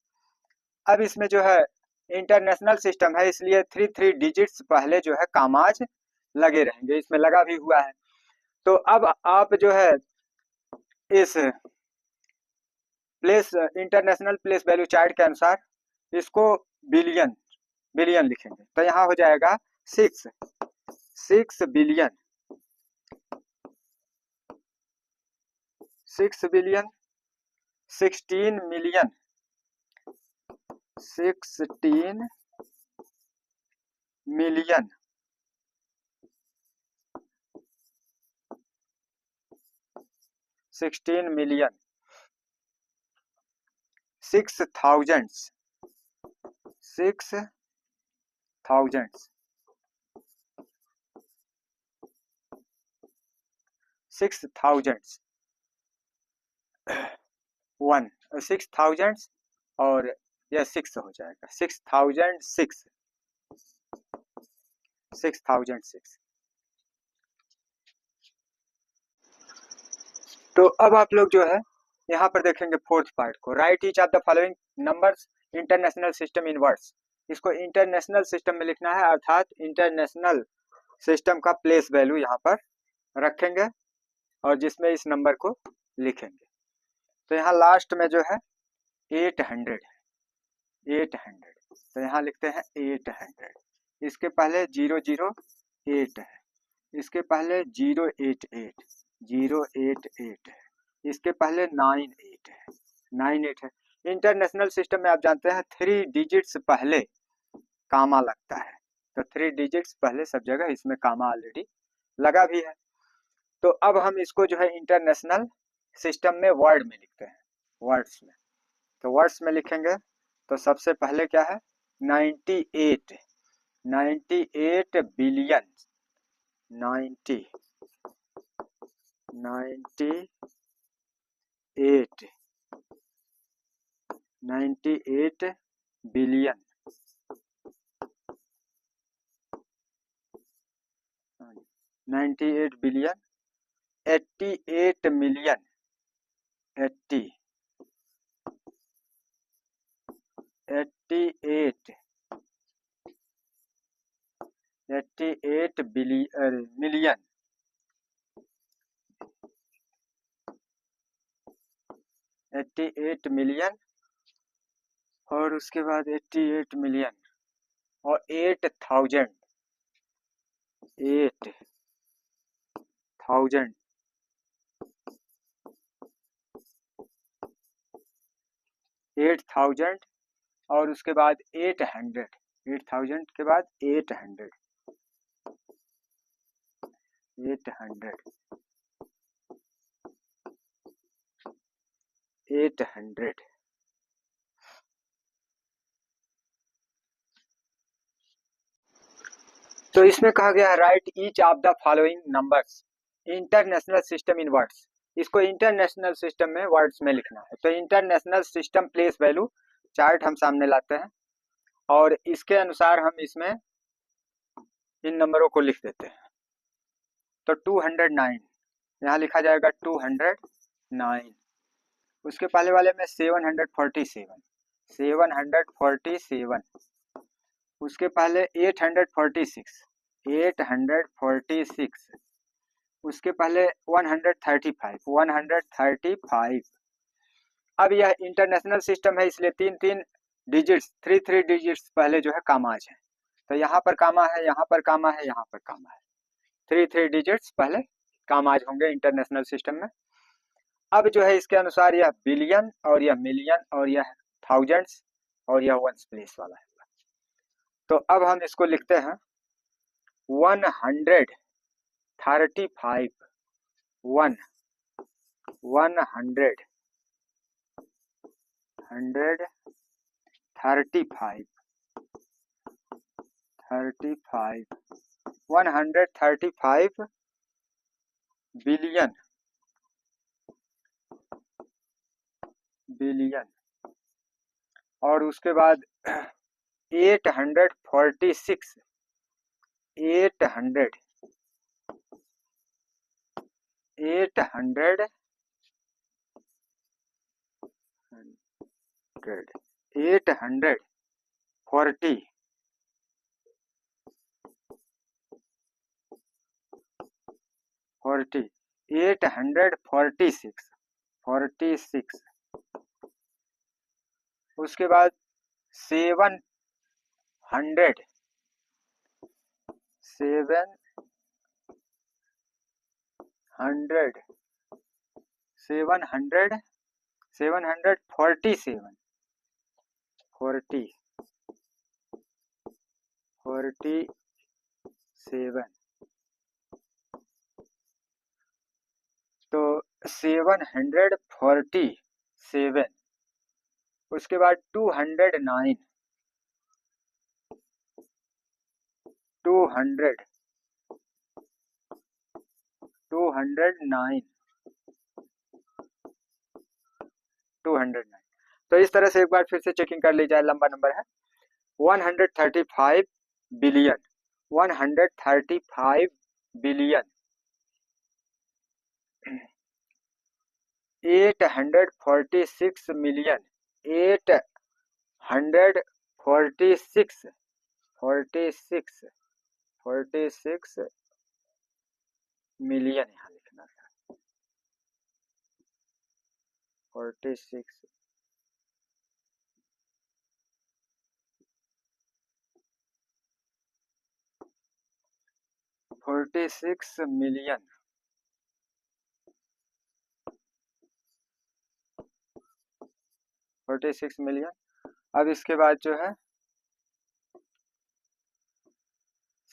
अब इसमें जो है इंटरनेशनल सिस्टम है, इसलिए 3 डिजिट्स पहले जो है कामाज लगे रहेंगे, इसमें लगा भी हुआ है। तो अब आप जो है इस place, international place value chart के अनुसार इसको बिलियन, बिलियन लिखेंगे। तो यहाँ हो जाएगा 6 billion, 6 billion, 16 million, 16 million, 16 million, 6,000, 6,000, 6,000, 1, 6,000 और यह 6 हो जाएगा, 6,006, 6,006। तो अब आप लोग जो है यहाँ पर देखेंगे फोर्थ पार्ट को, right each of the following numbers international system in words. इसको इंटरनेशनल सिस्टम में लिखना है, अर्थात इंटरनेशनल सिस्टम का प्लेस वैल्यू यहाँ पर रखेंगे और जिसमें इस नंबर को लिखेंगे। तो यहाँ लास्ट में जो है 800 है, 800, तो यहाँ लिखते हैं 800। इसके पहले 008 है, इसके पहले 088, 088 है, इसके पहले 98 है, 98 है। इंटरनेशनल सिस्टम में आप जानते हैं 3 डिजिट्स पहले कामा लगता है, तो 3 डिजिट्स पहले सब जगह, इसमें कामा ऑलरेडी लगा भी है। तो अब हम इसको जो है इंटरनेशनल सिस्टम में वर्ड में लिखते हैं, वर्ड्स में। तो वर्ड्स में लिखेंगे तो सबसे पहले क्या है 98, 98 billion, 98 billion, 98 billion, 88 million, 88 million, 88 million, और उसके बाद 88 मिलियन और 8,000 8,000 और उसके बाद 800 के बाद 800 तो इसमें कहा गया है right each of the following numbers international system in words. इसको इंटरनेशनल सिस्टम में वर्ड्स में लिखना है। तो international system place value chart हम सामने लाते हैं और इसके अनुसार हम इसमें इन नंबरों को लिख देते हैं। तो 209 यहाँ लिखा जाएगा 209। उसके पहले वाले में 747 उसके पहले 846 उसके पहले 135 अब यह इंटरनेशनल सिस्टम है इसलिए 3 डिजिट्स 3 डिजिट्स पहले जो है कामाज है। तो यहाँ पर कामा है, यहाँ पर कामा है, यहाँ पर कामा है। 3 डिजिट्स पहले कामाज होंगे इंटरनेशनल सिस्टम में। अब जो है इसके अनुसार यह बिलियन और यह मिलियन और यह थाउजेंड्स और यह वंस प्लेस वाला है। तो अब हम इसको लिखते हैं 135 135 बिलियन और उसके बाद 846 846 उसके बाद 700 747 तो 747 उसके बाद 209 तो इस तरह से एक बार फिर से चेकिंग कर ली जाए। लंबा नंबर है 135 बिलियन 846 मिलियन 846 मिलियन यहाँ लिखना है 46 मिलियन अब इसके बाद जो है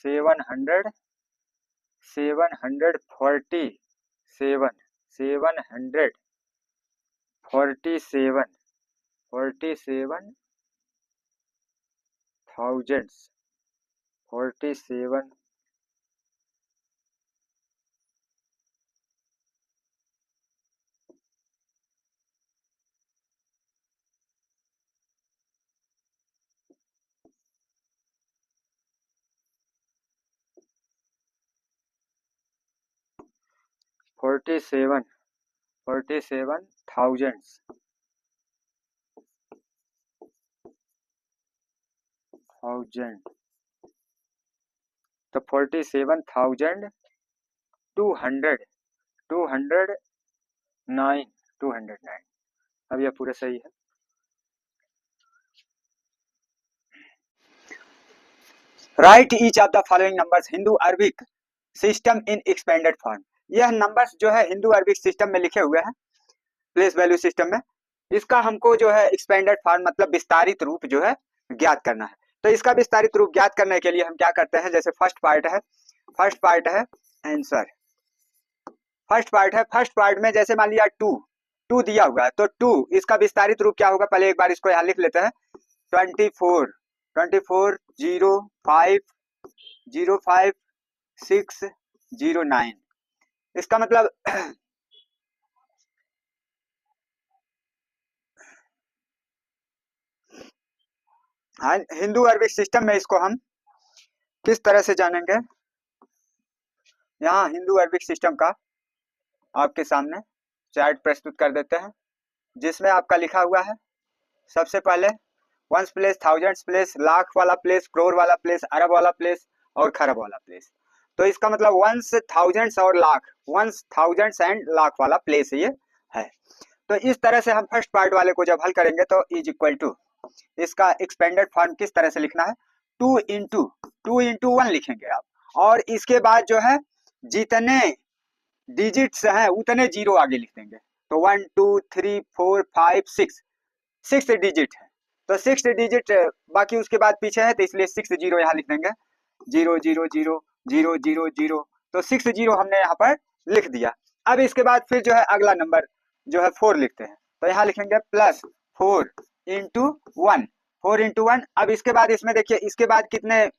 747 thousands 47 thousands तो 47,209 अब यह पूरा सही है। Right each of the following numbers Hindu Arabic system in expanded form. यह नंबर्स जो है हिंदू अरबिक सिस्टम में लिखे हुए हैं, प्लेस वैल्यू सिस्टम में। इसका हमको जो है एक्सपेंडेड फॉर्म मतलब विस्तारित रूप जो है ज्ञात करना है। तो इसका विस्तारित रूप ज्ञात करने के लिए हम क्या करते हैं, जैसे फर्स्ट पार्ट है आंसर। फर्स्ट पार्ट में जैसे मान लिया टू दिया हुआ है, तो टू इसका विस्तारित रूप क्या होगा, पहले एक बार इसको यहाँ लिख लेते हैं। 24 05 609। इसका मतलब हाँ, हिंदू अरबिक सिस्टम में इसको हम किस तरह से जानेंगे। यहाँ हिंदू अरबिक सिस्टम का आपके सामने चार्ट प्रस्तुत कर देते हैं, जिसमें आपका लिखा हुआ है सबसे पहले ones place, thousands place, lakh वाला प्लेस, करोड़ वाला प्लेस, अरब वाला प्लेस और खरब वाला प्लेस। तो इसका मतलब वंस, थाउजेंड्स और lakh, ones, thousands and lakh वाला प्लेस ये है। तो इस तरह से हम फर्स्ट पार्ट वाले को जब हल करेंगे तो इज इक्वल टू, इसका एक्सपेंडेड फॉर्म किस तरह से लिखना है, टू इंटू वन लिखेंगे आप, और इसके बाद जो है जितने डिजिट्स हैं उतने जीरो आगे लिख देंगे। तो 1 2 3 4 5 6 डिजिट है, तो 6 डिजिट बाकी उसके बाद पीछे है, तो इसलिए 6 जीरो यहाँ लिख देंगे। 0 0 0 0 0 0। तो 6 जीरो हमने यहाँ पर लिख दिया। अब इसके बाद फिर जो है अगला नंबर जो है 4 लिखते हैं, तो यहाँ लिखेंगे प्लस 4 इंटू 1, 4 इंटू 1। अब इसके बाद इसमें देखिए, इसके बाद कितने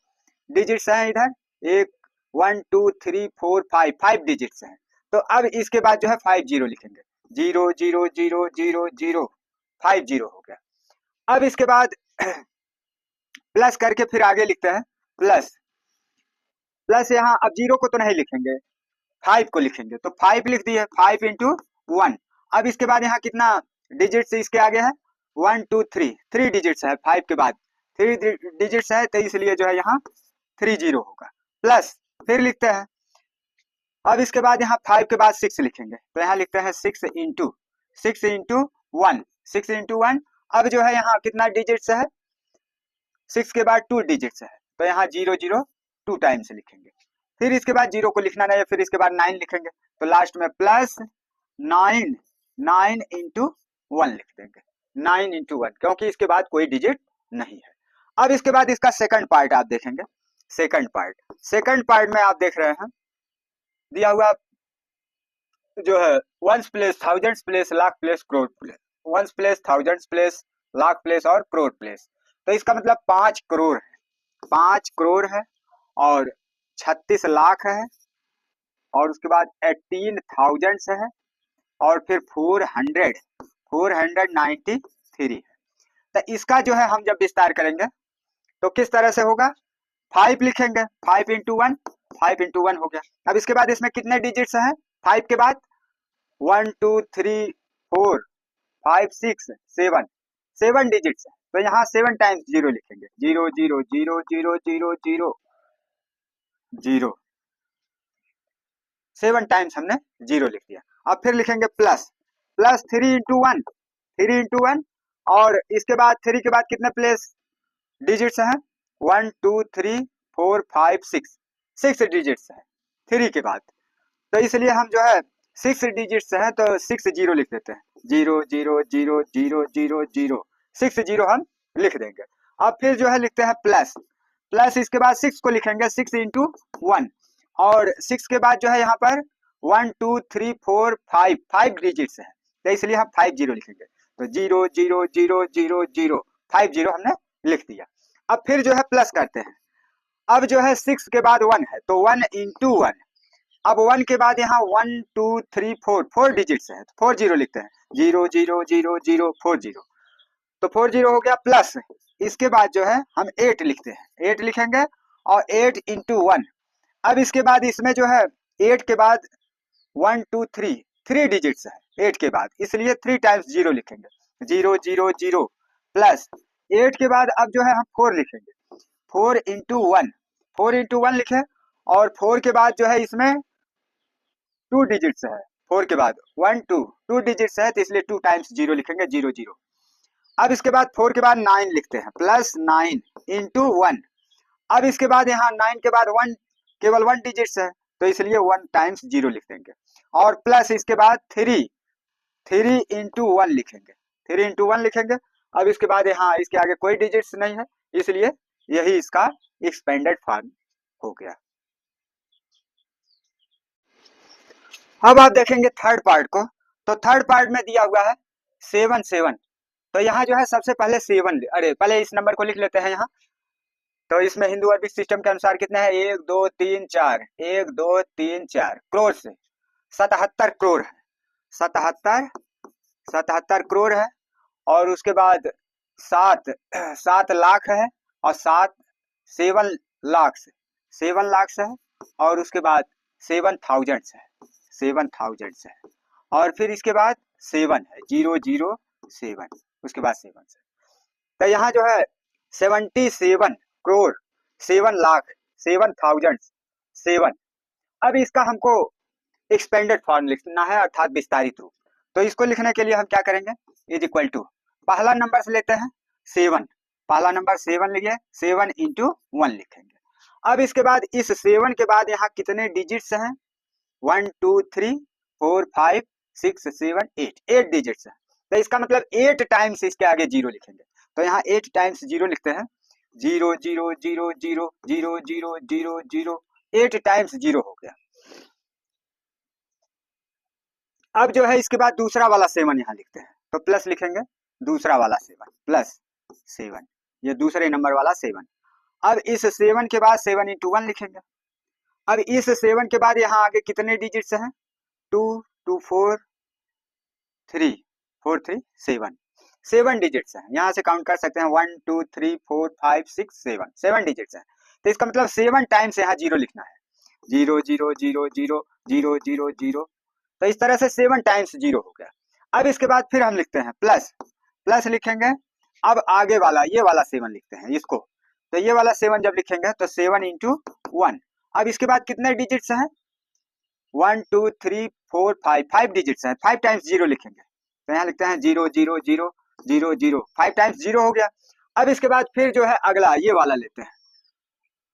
डिजिट्स हैं इधर, एक 1 2 3 4 5 डिजिट्स हैं। तो अब इसके बाद जो है 5 जीरो लिखेंगे, 0 0 0 0 0, 5 जीरो हो गया। अब इसके बाद प्लस करके फिर आगे लिखते हैं, प्लस यहाँ अब जीरो को तो नहीं लिखेंगे, 5 को लिखेंगे, तो 5 लिख दिए, 5 इंटू 1। अब इसके बाद यहाँ कितना डिजिट्स इसके आगे है, 1 2 3 डिजिट्स है, 5 के बाद 3 डिजिट्स है, तो इसलिए जो है यहाँ 3 जीरो होगा। प्लस फिर लिखते हैं, अब इसके बाद यहाँ 5 के बाद 6 लिखेंगे, तो यहाँ लिखते हैं 6 इंटू 1, 6 इंटू 1। अब जो है यहाँ कितना डिजिट्स है, 6 के बाद 2 डिजिट्स है, तो यहाँ 0 0 2 टाइम्स लिखेंगे। फिर इसके बाद जीरो को लिखना नहीं है, फिर इसके बाद 9 लिखेंगे, तो लास्ट में प्लस 9 इंटू 1 लिख देंगे, 9 इंटू 1, क्योंकि इसके बाद कोई डिजिट नहीं है। अब इसके बाद इसका सेकंड पार्ट आप देखेंगे। सेकंड पार्ट में आप देख रहे हैं दिया हुआ जो है ones place, thousands place, lakh place, crore place, ones place, thousands place, lakh place और करोड़ प्लेस। तो इसका मतलब 5 करोड़ है, 5 करोड़ है और 36 लाख है, और उसके बाद 18,000 है, और फिर 493 है। तो इसका जो है हम जब विस्तार करेंगे तो किस तरह से होगा, 5 लिखेंगे, 5 इंटू 1, 5 इंटू 1 हो गया। अब इसके बाद इसमें कितने डिजिट्स हैं, 5 के बाद 1 2 3 4 5 6 7 डिजिट्स है, तो यहाँ 7 टाइम्स जीरो लिखेंगे, 0 0 0 0 0 0 0, 7 टाइम्स हमने जीरो लिख दिया। अब फिर लिखेंगे प्लस 3 इंटू 1, और इसके बाद 3 के बाद कितने प्लेस डिजिट्स हैं, 1 2 3 4 5 6 डिजिट्स है 3 के बाद, तो इसलिए हम जो है 6 डिजिट्स हैं तो 6 जीरो लिख देते हैं, 0 0 0 0 0 0, 6 जीरो हम लिख देंगे। अब फिर जो है लिखते हैं प्लस इसके बाद 6 को लिखेंगे, 6 इंटू 1, और 6 के बाद जो है यहाँ पर 1 2 3 4 5 डिजिट्स है, तो इसलिए हम 5 जीरो लिखेंगे, तो 0 0 0 0 0, 5 जीरो हमने लिख दिया। अब फिर जो है प्लस करते हैं, अब जो है 6 के बाद 1 है, तो 1 इंटू 1, अब 1 के बाद यहाँ 1 2 3 4 डिजिट्स है, तो 4 जीरो लिखते हैं, 0 0 0 0 4 जीरो, तो 4 जीरो हो गया। प्लस इसके बाद जो है हम 8 लिखते हैं, 8 लिखेंगे, और 8 इंटू 1। अब इसके बाद इसमें जो है 8 के बाद 1 2 3 डिजिट्स है 8 के बाद, इसलिए 3 टाइम्स जीरो लिखेंगे, 0 0 0। प्लस 8 के बाद अब जो है हम 4 लिखेंगे, 4 इंटू 1 लिखे, और 4 के बाद जो है इसमें 2 डिजिट्स है, 4 के बाद 1 2 डिजिट्स है, तो इसलिए 2 टाइम्स जीरो लिखेंगे, 0 0। अब इसके बाद 4 के बाद 9 लिखते हैं, प्लस 9 इंटू 1, अब इसके बाद यहाँ 9 के बाद 1 केवल 1 डिजिट्स है, तो इसलिए 1 टाइम्स 0 लिख देंगे। और प्लस इसके बाद 3 इंटू 1 लिखेंगे, 3 इंटू 1 लिखेंगे। अब इसके बाद यहाँ इसके आगे कोई डिजिट्स नहीं है, इसलिए यही इसका एक्सपेंडेड फॉर्म हो गया। अब आप देखेंगे थर्ड पार्ट को, तो थर्ड पार्ट में दिया हुआ है 7 तो यहाँ जो है सबसे पहले 7, अरे पहले इस नंबर को लिख लेते हैं यहाँ। तो इसमें हिंदू अरबिक सिस्टम के अनुसार कितने हैं, 1 2 3 4, 1 2 3 4 करोड़ से 77 करोड़ है, 77 करोड़ है। और उसके बाद 7 लाख है, और 7 लाख है। और उसके बाद 7,000 है, 7,000 है। और फिर इसके बाद 7 है, 007, उसके बाद 7 से। तो यहाँ जो है 77 करोड़ 7 लाख 7,007। अब इसका हमको एक्सपेंडेड फॉर्म लिखना है, अर्थात विस्तारित रूप। तो इसको लिखने के लिए हम क्या करेंगे, इज इक्वल टू पहला नंबर से लेते हैं 7, पहला नंबर 7 लिखिए, 7 इंटू 1 लिखेंगे। अब इसके बाद इस 7 के बाद यहाँ कितने डिजिट्स हैं, 1 2 3 4 5 6 7 8 डिजिट्स है। तो इसका मतलब 8 टाइम्स इसके आगे 0 लिखेंगे। तो यहाँ 8 टाइम्स 0 लिखते हैं, 0 0 0 0 0 0 0 0, 8 टाइम्स 0 हो गया। अब जो है इसके बाद दूसरा वाला 7 यहाँ लिखते हैं, तो प्लस लिखेंगे, दूसरा वाला 7 प्लस 7, ये दूसरे नंबर वाला 7। अब इस 7 के बाद 7 इंटू 1 लिखेंगे। अब इस 7 के बाद यहाँ आगे कितने डिजिट्स हैं, 2 2 4 3 4 3 7 डिजिट्स हैं। यहाँ से काउंट कर सकते हैं 1 2 3 4 5 6 7 डिजिट्स हैं। तो इसका मतलब 7 टाइम्स यहाँ 0 लिखना है, 0 0 0 0 0 0 0। तो इस तरह से 7 टाइम्स 0 हो गया। अब इसके बाद फिर हम लिखते हैं प्लस लिखेंगे। अब आगे वाला ये वाला 7 लिखते हैं इसको, तो ये वाला 7 जब लिखेंगे तो 7 इंटू 1। अब इसके बाद कितने डिजिट्स हैं, 1 2 3 4 5 डिजिट्स हैं, 5 टाइम्स 0 लिखेंगे। तो यहाँ लिखते हैं 0 0 0 0 0, 5 टाइम्स 0 हो गया। अब इसके बाद फिर जो है अगला ये वाला लेते हैं,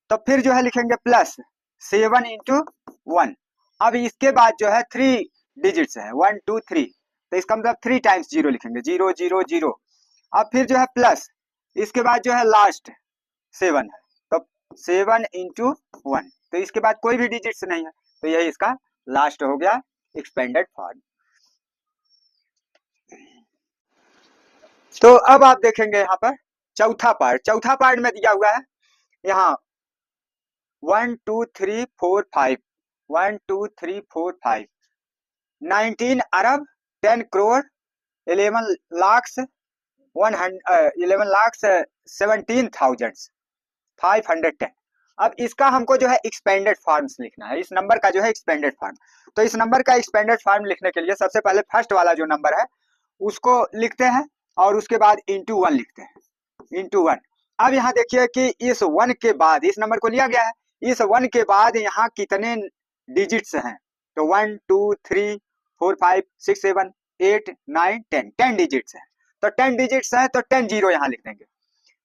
तो फिर जो है लिखेंगे प्लस 7 इंटू 1। अब इसके बाद जो है 3 डिजिट्स है, 1 2 3, तो इसका मतलब 3 टाइम्स 0 लिखेंगे, 0 0 0। अब फिर जो है प्लस, इसके बाद जो है लास्ट 7 है, तो 7 इंटू 1, तो इसके बाद कोई भी डिजिट्स नहीं है, तो यही इसका लास्ट हो गया एक्सपेंडेड फॉर्म। तो अब आप देखेंगे यहाँ पर चौथा पार्ट में दिया हुआ है यहाँ 1 2 3 4 5, 1 2 3 4 5, 19 अरब 10 करोड़ 11 लाख 17,510। अब इसका हमको जो है एक्सपेंडेड फॉर्म्स लिखना है, इस नंबर का जो है एक्सपेंडेड फॉर्म। तो इस नंबर का एक्सपेंडेड फॉर्म लिखने के लिए सबसे पहले फर्स्ट वाला जो नंबर है उसको लिखते हैं, और उसके बाद इंटू 1 लिखते हैं, इंटू 1। अब यहाँ देखिए कि इस 1 के बाद इस नंबर को लिया गया है, इस 1 के बाद यहाँ कितने डिजिट्स हैं, तो 1 2 3 4 5 6 7 8 9 10, 10 डिजिट्स हैं। तो 10 डिजिट्स हैं, तो 10 जीरो यहाँ लिख देंगे,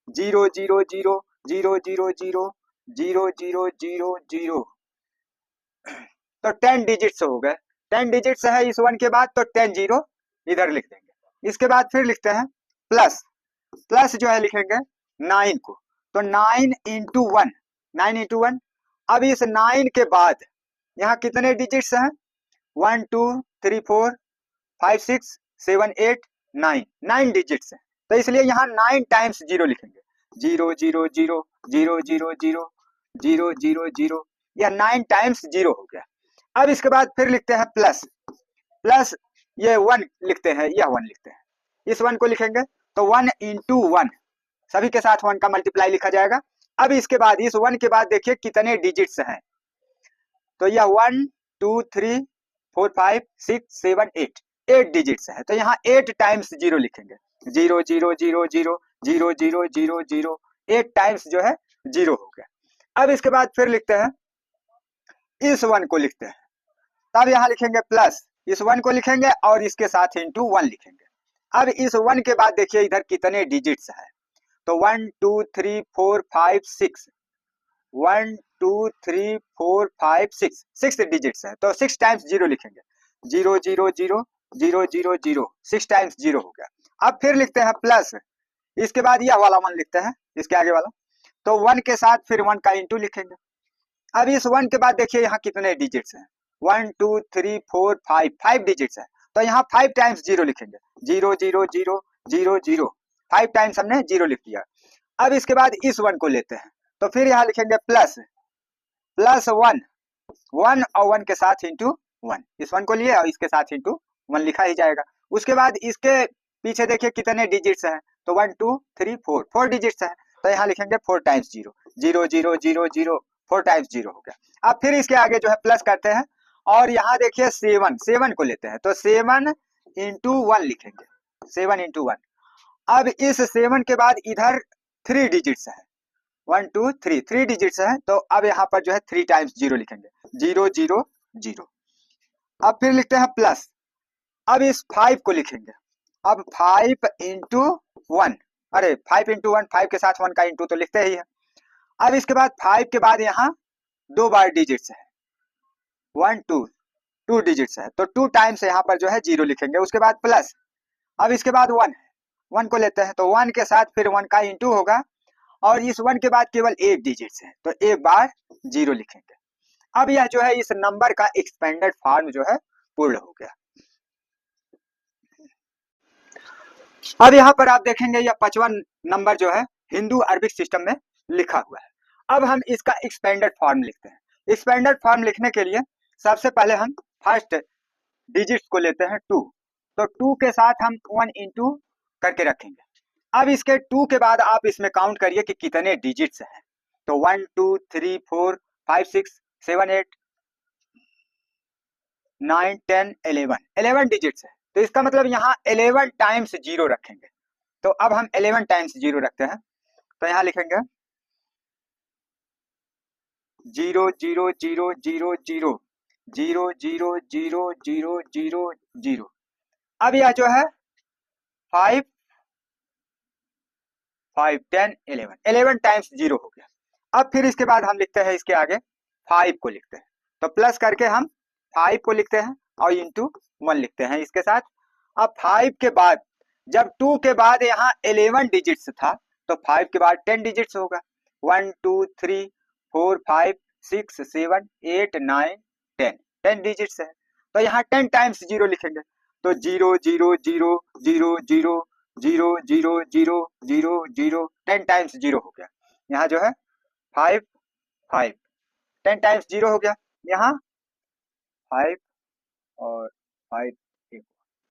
0 0 0 0 0 0 0 0 0 0। तो 10 डिजिट्स हो गए, 10 डिजिट्स है इस 1 के बाद, तो 10 जीरो इधर लिख देंगे। इसके बाद फिर लिखते हैं प्लस जो है लिखेंगे 9 को, तो 9 इंटू 1, 9 इंटू 1। अब इस 9 के बाद यहाँ कितने डिजिट्स हैं, 1 2 3 4 5 6 7 8 9, 9 डिजिट्स हैं। तो इसलिए यहाँ 9 टाइम्स 0 लिखेंगे, 0 0 0 0 0 0 0 0 0, यह 9 टाइम्स 0 हो गया। अब इसके बाद फिर लिखते हैं प्लस ये 1 लिखते हैं, यह 1 लिखते हैं, इस 1 को लिखेंगे, तो 1 इंटू 1, सभी के साथ 1 का मल्टीप्लाई लिखा जाएगा। अब इसके बाद इस 1 के बाद देखिए कितने डिजिट्स हैं, तो यह 1 2 3 4 5 6 7 8 डिजिट्स है। तो यहाँ 8 टाइम्स 0 लिखेंगे, 0 0 0 0 0 0 0 0, 8 टाइम्स जो है 0 हो गया। अब इसके बाद फिर लिखते हैं इस 1 को लिखते हैं, तब यहाँ लिखेंगे प्लस, इस 1 को लिखेंगे और इसके साथ इंटू 1 लिखेंगे। अब इस 1 के बाद देखिए इधर कितने डिजिट्स है, तो 1 2 3 4 5 6, 1 2 3 4 5 6 6 डिजिट्स है, तो 6 टाइम्स जीरो लिखेंगे, 0 0 0 0 0 0, 6 टाइम्स जीरो हो गया। अब फिर लिखते हैं प्लस, इसके बाद यह वाला 1 लिखते हैं, इसके आगे वाला, तो 1 के साथ फिर 1 का इंटू लिखेंगे। अब इस 1 के बाद देखिए यहाँ कितने डिजिट्स हैं, 1 2 3 4 5, 5 डिजिट्स है, तो यहाँ 5 टाइम्स जीरो लिखेंगे, 0 0 0 0 0, 5 टाइम्स हमने जीरो लिख दिया। अब इसके बाद इस 1 को लेते हैं, तो फिर यहाँ लिखेंगे प्लस, प्लस 1, 1 और 1 के साथ इंटू 1, इस 1 को लिए और इसके साथ इंटू 1 लिखा ही जाएगा। उसके बाद इसके पीछे देखिए कितने डिजिट्स हैं, तो 1 2 3 4, 4 डिजिट्स हैं, तो यहाँ लिखेंगे 4 टाइम्स जीरो, 0 0 0 0, 4 टाइम्स जीरो हो गया। अब फिर इसके आगे जो है प्लस करते हैं, और यहाँ देखिए 7, 7 को लेते हैं, तो 7 इंटू 1 लिखेंगे, 7 इंटू 1। अब इस 7 के बाद इधर 3 डिजिट्स है, 1 2 3, 3 डिजिट्स है, तो अब यहाँ पर जो है 3 टाइम्स जीरो लिखेंगे, 0 0 0। अब फिर लिखते हैं प्लस, अब इस 5 को लिखेंगे, अब 5 इंटू 1, अरे 5 इंटू 1, 5 के साथ 1 का इंटू तो लिखते ही है। अब इसके बाद 5 के बाद यहाँ 2 बार डिजिट्स है, 1 2, 2 डिजिट्स है, तो 2 टाइम्स यहाँ पर जो है जीरो लिखेंगे। उसके बाद प्लस, अब इसके बाद 1 है, 1 को लेते हैं, तो 1 के साथ फिर 1 का इंटू होगा, और इस 1 के बाद केवल एक डिजिट्स है, तो एक बार जीरो लिखेंगे। अब यह जो है इस नंबर का एक्सपेंडेड फॉर्म जो है पूर्ण हो गया। अब यहाँ पर आप देखेंगे यह 55 नंबर जो है हिंदू अरबिक सिस्टम में लिखा हुआ है। अब हम इसका एक्सपेंडेड फॉर्म लिखते हैं। एक्सपेंडेड फॉर्म लिखने के लिए सबसे पहले हम फर्स्ट डिजिट्स को लेते हैं 2, तो 2 के साथ हम 1 इंटू करके रखेंगे। अब इसके 2 के बाद आप इसमें काउंट करिए कि कितने डिजिट्स हैं, तो 1 2 3 4 5 6 7 8 9 10 11, 11 डिजिट्स है, तो इसका मतलब यहाँ 11 टाइम्स जीरो रखेंगे। तो अब हम 11 टाइम्स जीरो रखते हैं, तो यहाँ लिखेंगे 0 0 0 0 0 0 0 0 0 0 0। अब यह जो है 5 5 10 11, 11 टाइम्स जीरो हो गया। अब फिर इसके बाद हम लिखते हैं इसके आगे 5 को लिखते हैं, तो प्लस करके हम 5 को लिखते हैं और इंटू 1 लिखते हैं इसके साथ। अब 5 के बाद जब 2 के बाद यहाँ 11 डिजिट्स था, तो 5 के बाद 10 डिजिट्स होगा, 1 2 3 4 5 6 7 8 9 10, 10 डिजिट्स है, तो यहाँ 10 टाइम्स जीरो लिखेंगे, तो 0 0 0 0 0 0 0 0 0 0, 10 टाइम्स जीरो हो गया। यहाँ जो है 5 5, 10 टाइम्स जीरो हो गया, यहाँ 5 और 5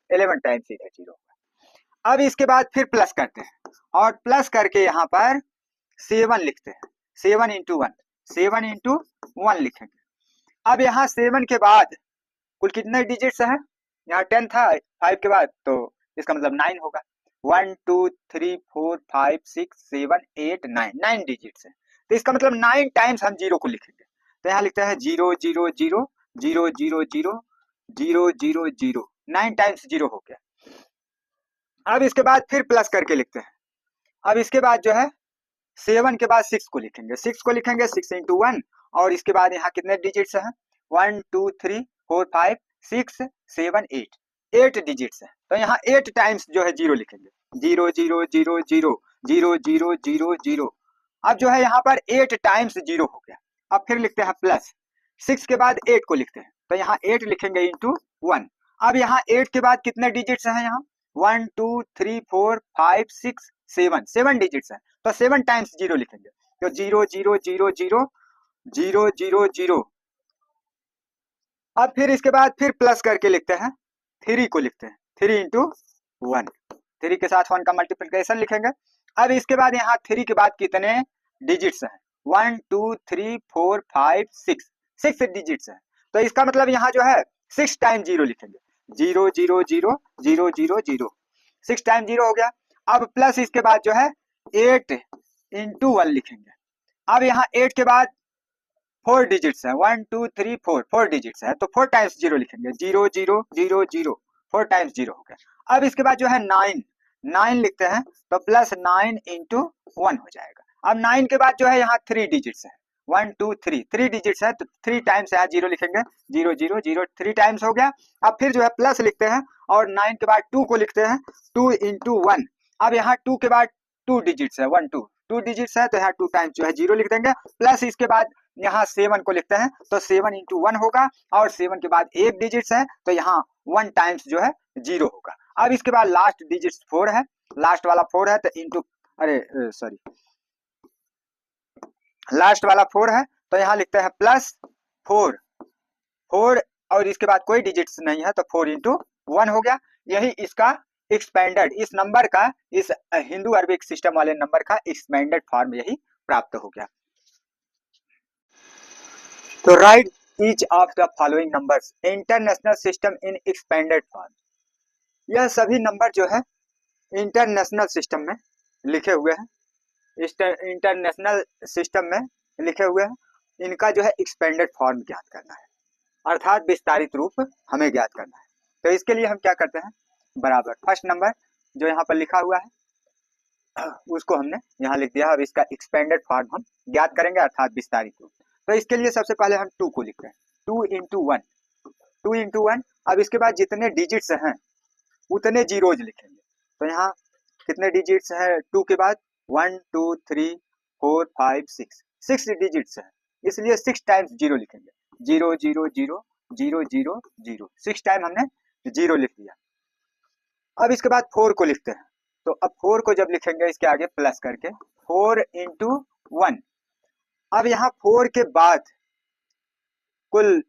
11 टाइम्स इधर जीरो होगा। अब इसके बाद फिर प्लस करते हैं, और प्लस करके यहाँ पर 7 लिखते हैं, 7 इंटू 1, 7 इंटू 1 लिखेंगे। अब यहाँ 7 के बाद कुल कितने डिजिट्स हैं, यहाँ 10 था 5 के बाद, तो इसका मतलब 9 होगा, 1 2 3 4 5 6 7 8 9, 9 डिजिट्स है, तो इसका मतलब 9 टाइम्स हम जीरो को लिखेंगे। तो यहाँ लिखते हैं 0 0 0 0 0 0 0 0 0, 9 टाइम्स जीरो हो गया। अब इसके बाद फिर प्लस करके लिखते हैं। अब इसके बाद जो है 7 के बाद 6 को लिखेंगे, 6 को लिखेंगे 6 इंटू 1, और इसके बाद यहाँ कितने डिजिट्स हैं, 1 2 3 4 5 6 7 8, 8 डिजिट्स है, तो यहाँ 8 टाइम्स जो है जीरो लिखेंगे, 0 0 0 0 0 0 0 0। अब जो है यहाँ पर 8 टाइम्स जीरो हो गया। अब फिर लिखते हैं प्लस, 6 के बाद 8 को लिखते हैं, तो यहाँ 8 लिखेंगे इंटू 1। अब यहाँ 8 के बाद कितने डिजिट्स हैं, यहाँ 1 2 3 4 5 6 7, 7 डिजिट्स हैं, तो 7 टाइम्स जीरो लिखेंगे, तो 0 0 0 0 0 0 0। अब फिर इसके बाद फिर प्लस करके लिखते हैं, 3 को लिखते हैं, 3 इंटू 1, 3 के साथ 1 का मल्टीप्लिकेशन लिखेंगे। अब इसके बाद यहाँ 3 के बाद कितने डिजिट्स हैं, 1 2 3 4 5 6, 6 डिजिट्स हैं, तो इसका मतलब यहाँ जो है 6 टाइम जीरो लिखेंगे, 0 0 0 0 0 0, 6 टाइम जीरो हो गया। अब प्लस इसके बाद जो है 8 इंटू 1 लिखेंगे। अब यहाँ 8 के बाद 4 डिजिट्स है, 1 2 3 4, 4 डिजिट्स है, तो 4 टाइम्स जीरो लिखेंगे, 0 0 0 0, 4 टाइम्स जीरो हो गया। अब इसके बाद जो है 9, 9 लिखते हैं, तो प्लस 9 इंटू 1 हो जाएगा। अब 9 के बाद जो है यहाँ 3 डिजिट्स है, 1 2 3 3 डिजिट्स है तो 3 टाइम्स यहाँ 0 लिखेंगे, 0 0 0 3 टाइम्स हो गया। अब फिर जो है प्लस लिखते हैं और 9 के बाद 2 को लिखते हैं, 2 इंटू 1। अब यहाँ 2 के बाद 2 डिजिट्स है, 1 2 2 डिजिट्स है तो यहाँ 2 टाइम्स जो है 0 लिख देंगे। प्लस इसके बाद यहाँ 7 को लिखते हैं तो 7 इंटू 1 होगा, और 7 के बाद 1 डिजिट्स है तो यहाँ 1 टाइम्स जो है 0 होगा। अब इसके बाद लास्ट डिजिट्स 4 है, लास्ट वाला 4 है तो इंटू, अरे सॉरी, लास्ट वाला 4 है तो यहाँ लिखते हैं प्लस 4 4, और इसके बाद कोई डिजिट्स नहीं है तो 4 इंटू 1 हो गया। यही इसका एक्सपेंडेड, इस नंबर का, इस हिंदू अरबिक सिस्टम वाले नंबर का एक्सपेंडेड फॉर्म यही प्राप्त हो गया। तो right each of the following numbers international system in expanded form. यह सभी नंबर जो है इंटरनेशनल सिस्टम में लिखे हुए हैं, इंटरनेशनल सिस्टम में लिखे हुए हैं। इनका जो है एक्सपेंडेड फॉर्म ज्ञात करना है, अर्थात विस्तारित रूप हमें ज्ञात करना है। तो इसके लिए हम क्या करते हैं, बराबर फर्स्ट नंबर जो यहाँ पर लिखा हुआ है उसको हमने यहाँ लिख दिया। अब इसका एक्सपेंडेड फॉर्म हम ज्ञात करेंगे, अर्थात विस्तारित रूप। तो इसके लिए सबसे पहले हम 2 को लिखते हैं, 2 इंटू 1, 2 इंटू 1। अब इसके बाद जितने डिजिट्स हैं उतने जीरोज लिखेंगे। तो यहाँ कितने डिजिट्स हैं 2 के बाद, 1 2 3 4 5 6, 6 डिजिट्स है, इसलिए 6 टाइम्स 0 लिखेंगे, 0 0 0 0 0 0, 6 टाइम हमने 0 लिख दिया। अब इसके बाद 4 को लिखते हैं, तो अब 4 को जब लिखेंगे इसके आगे प्लस करके, 4 इंटू 1। अब यहाँ 4 के बाद कुल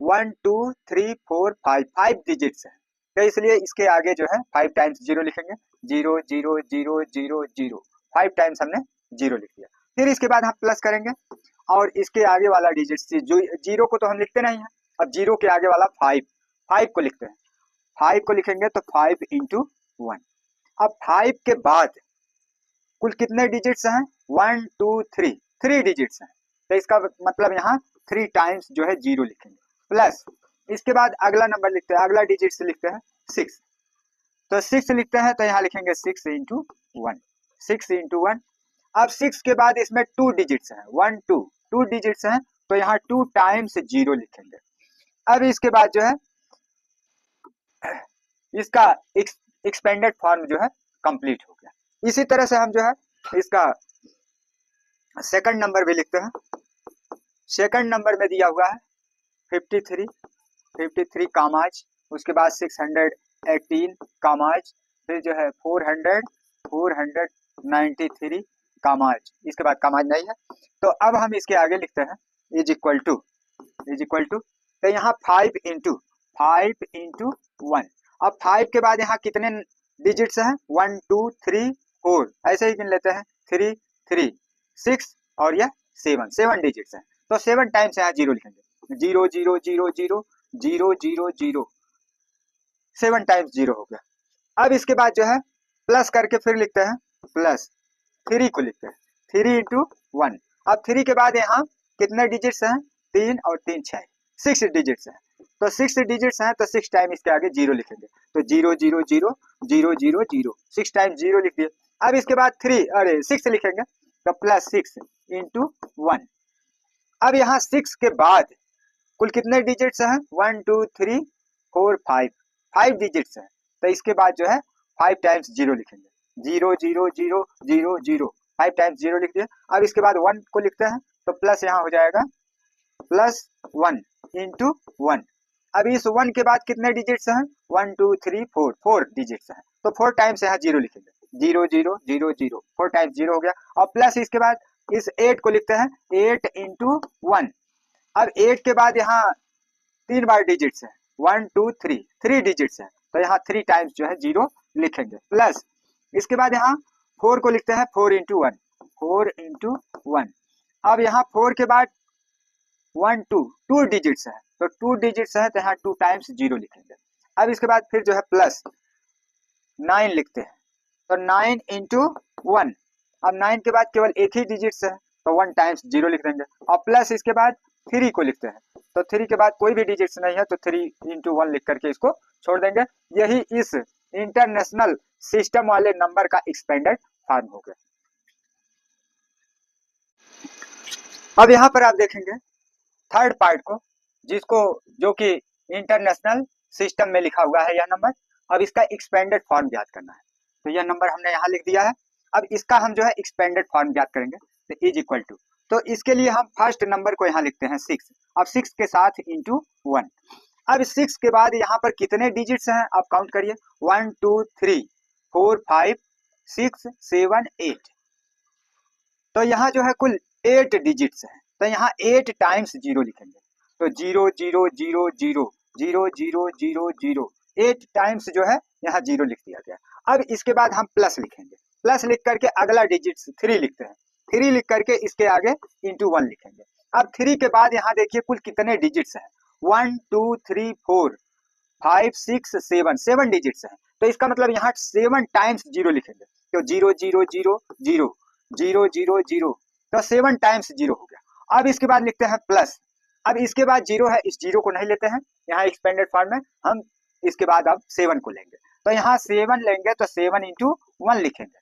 1 2 3 4 5 5 डिजिट्स है, तो इसलिए इसके आगे जो है 5 टाइम्स 0 लिखेंगे, 0 0 0 0 0, 5 टाइम्स हमने 0 लिख दिया। फिर इसके बाद हम प्लस करेंगे और इसके आगे वाला डिजिट जो 0 को तो हम लिखते नहीं है, अब 0 के आगे वाला 5 को लिखते हैं, 5 को लिखेंगे तो 5 इंटू 1। अब 5 के बाद कुल कितने डिजिट्स हैं, 1 2 3, 3 डिजिट्स हैं, तो इसका मतलब यहाँ 3 टाइम्स जो है 0 लिखेंगे। प्लस इसके बाद अगला नंबर लिखते हैं, अगला डिजिट्स लिखते हैं 6, तो 6 लिखते हैं तो यहाँ लिखेंगे 6 इंटू 1, 6 इंटू 1। अब 6 के बाद इसमें 2 डिजिट्स हैं, 1 2, 2 डिजिट्स हैं तो यहाँ 2 टाइम्स 0 लिखेंगे। अब इसके बाद जो है इसका एक्सपेंडेड फॉर्म जो है कंप्लीट हो गया। इसी तरह से हम जो है इसका सेकंड नंबर भी लिखते हैं। सेकंड नंबर में दिया हुआ है 53 कामाज, उसके बाद 618 कामाज, फिर जो है 493 कामाज, इसके बाद कामाज नहीं है। तो अब हम इसके आगे लिखते हैं इज इक्वल टू, तो यहाँ 5 इंटू 1। अब 5 के बाद यहाँ कितने डिजिट्स हैं, 1 2 3 4, ऐसे ही गिन लेते हैं, 3 3 6 और यह 7 डिजिट्स हैं, तो 7 टाइम्स यहाँ 0 लिखेंगे, 0 0 0 0 0 0 0, 7 टाइम्स 0 हो गया। अब इसके बाद जो है प्लस करके फिर लिखते हैं, प्लस 3 को लिखते हैं, 3 इंटू 1। अब 3 के बाद यहाँ कितने डिजिट्स हैं, 3 और 3 6, 6 डिजिट्स हैं, तो 6 डिजिट्स हैं तो 6 टाइम इसके आगे 0 लिखेंगे, तो 0 0 0 0 0 0, 6 टाइम 0 लिख दिए। अब इसके बाद 6 लिखेंगे तो प्लस 6 इंटू 1। अब यहाँ 6 के बाद कुल कितने डिजिट्स हैं, 1 2 3 4 5 डिजिट्स हैं, तो इसके बाद जो है 5 टाइम्स 0 लिखेंगे, 0 0 0 0 0, 5 टाइम्स 0 लिख दिए। अब इसके बाद 1 को लिखते हैं तो प्लस यहाँ हो जाएगा प्लस 1 इंटू 1। अब इस 1 के बाद कितने डिजिट्स हैं, 1 2 3 4, 4 डिजिट्स हैं, तो 4 टाइम्स यहाँ 0 लिखेंगे, 0 0 0 0, 4 टाइम्स 0 हो गया। और प्लस इसके बाद इस 8 को लिखते हैं 8 इंटू 1। अब 8 के बाद यहाँ 3 बार डिजिट्स है, 1 2 3, 3 डिजिट्स है, तो यहाँ 3 टाइम्स जो है 0 लिखेंगे। प्लस इसके बाद यहाँ 4 को लिखते हैं 4 इंटू 1, 4 इंटू 1। अब यहाँ 4 के बाद 1 2, 2 डिजिट्स है, तो 2 डिजिट्स है तो यहाँ 2 टाइम्स 0 लिखेंगे। अब इसके बाद फिर जो है प्लस 9 लिखते हैं, तो 9 इंटू 1। अब 9 के बाद केवल एक ही डिजिट्स है तो 1 टाइम्स 0 लिख देंगे। और प्लस इसके बाद 3 को लिखते हैं, तो 3 के बाद कोई भी डिजिट्स नहीं है तो 3 इंटू 1 लिख करके इसको छोड़ देंगे। यही इस इंटरनेशनल सिस्टम वाले नंबर का एक्सपेंडेड फॉर्म हो गया। अब यहाँ पर आप देखेंगे थर्ड पार्ट को, जिसको जो कि इंटरनेशनल सिस्टम में लिखा हुआ है यह नंबर। अब इसका एक्सपेंडेड फॉर्म ज्ञात करना है, तो यह नंबर हमने यहाँ लिख दिया है। अब इसका हम जो है एक्सपेंडेड फॉर्म ज्ञात करेंगे, तो इज इक्वल टू, तो इसके लिए हम फर्स्ट नंबर को यहाँ लिखते हैं 6। अब 6 के साथ इंटू 1। अब 6 के बाद यहाँ पर कितने डिजिट्स हैं आप काउंट करिए, 1 2 3 4 5 6 7 8। तो यहाँ जो है कुल 8 डिजिट्स हैं, तो यहाँ 8 टाइम्स 0 लिखेंगे, तो 0 0 0 0 0 0 0 0 8 टाइम्स जो है यहाँ 0 लिख दिया गया। अब इसके बाद हम प्लस लिखेंगे, प्लस लिख करके अगला डिजिट 3 लिखते हैं, 3 लिख करके इसके आगे इंटू 1 लिखेंगे। अब 3 के बाद यहाँ देखिए कुल कितने डिजिट्स हैं, 1 2 3 4 5 6 7 डिजिट्स हैं, तो इसका मतलब यहाँ 7 टाइम्स 0 लिखेंगे, तो 0 0 0 0 0 0 0, तो 7 टाइम्स 0 हो गया। अब इसके बाद लिखते हैं प्लस, अब इसके बाद 0 है, इस 0 को नहीं लेते हैं, यहाँ एक्सपेंडेड फॉर्म में हम इसके बाद अब 7 को लेंगे, तो यहाँ 7 लेंगे तो 7 इंटू 1 लिखेंगे।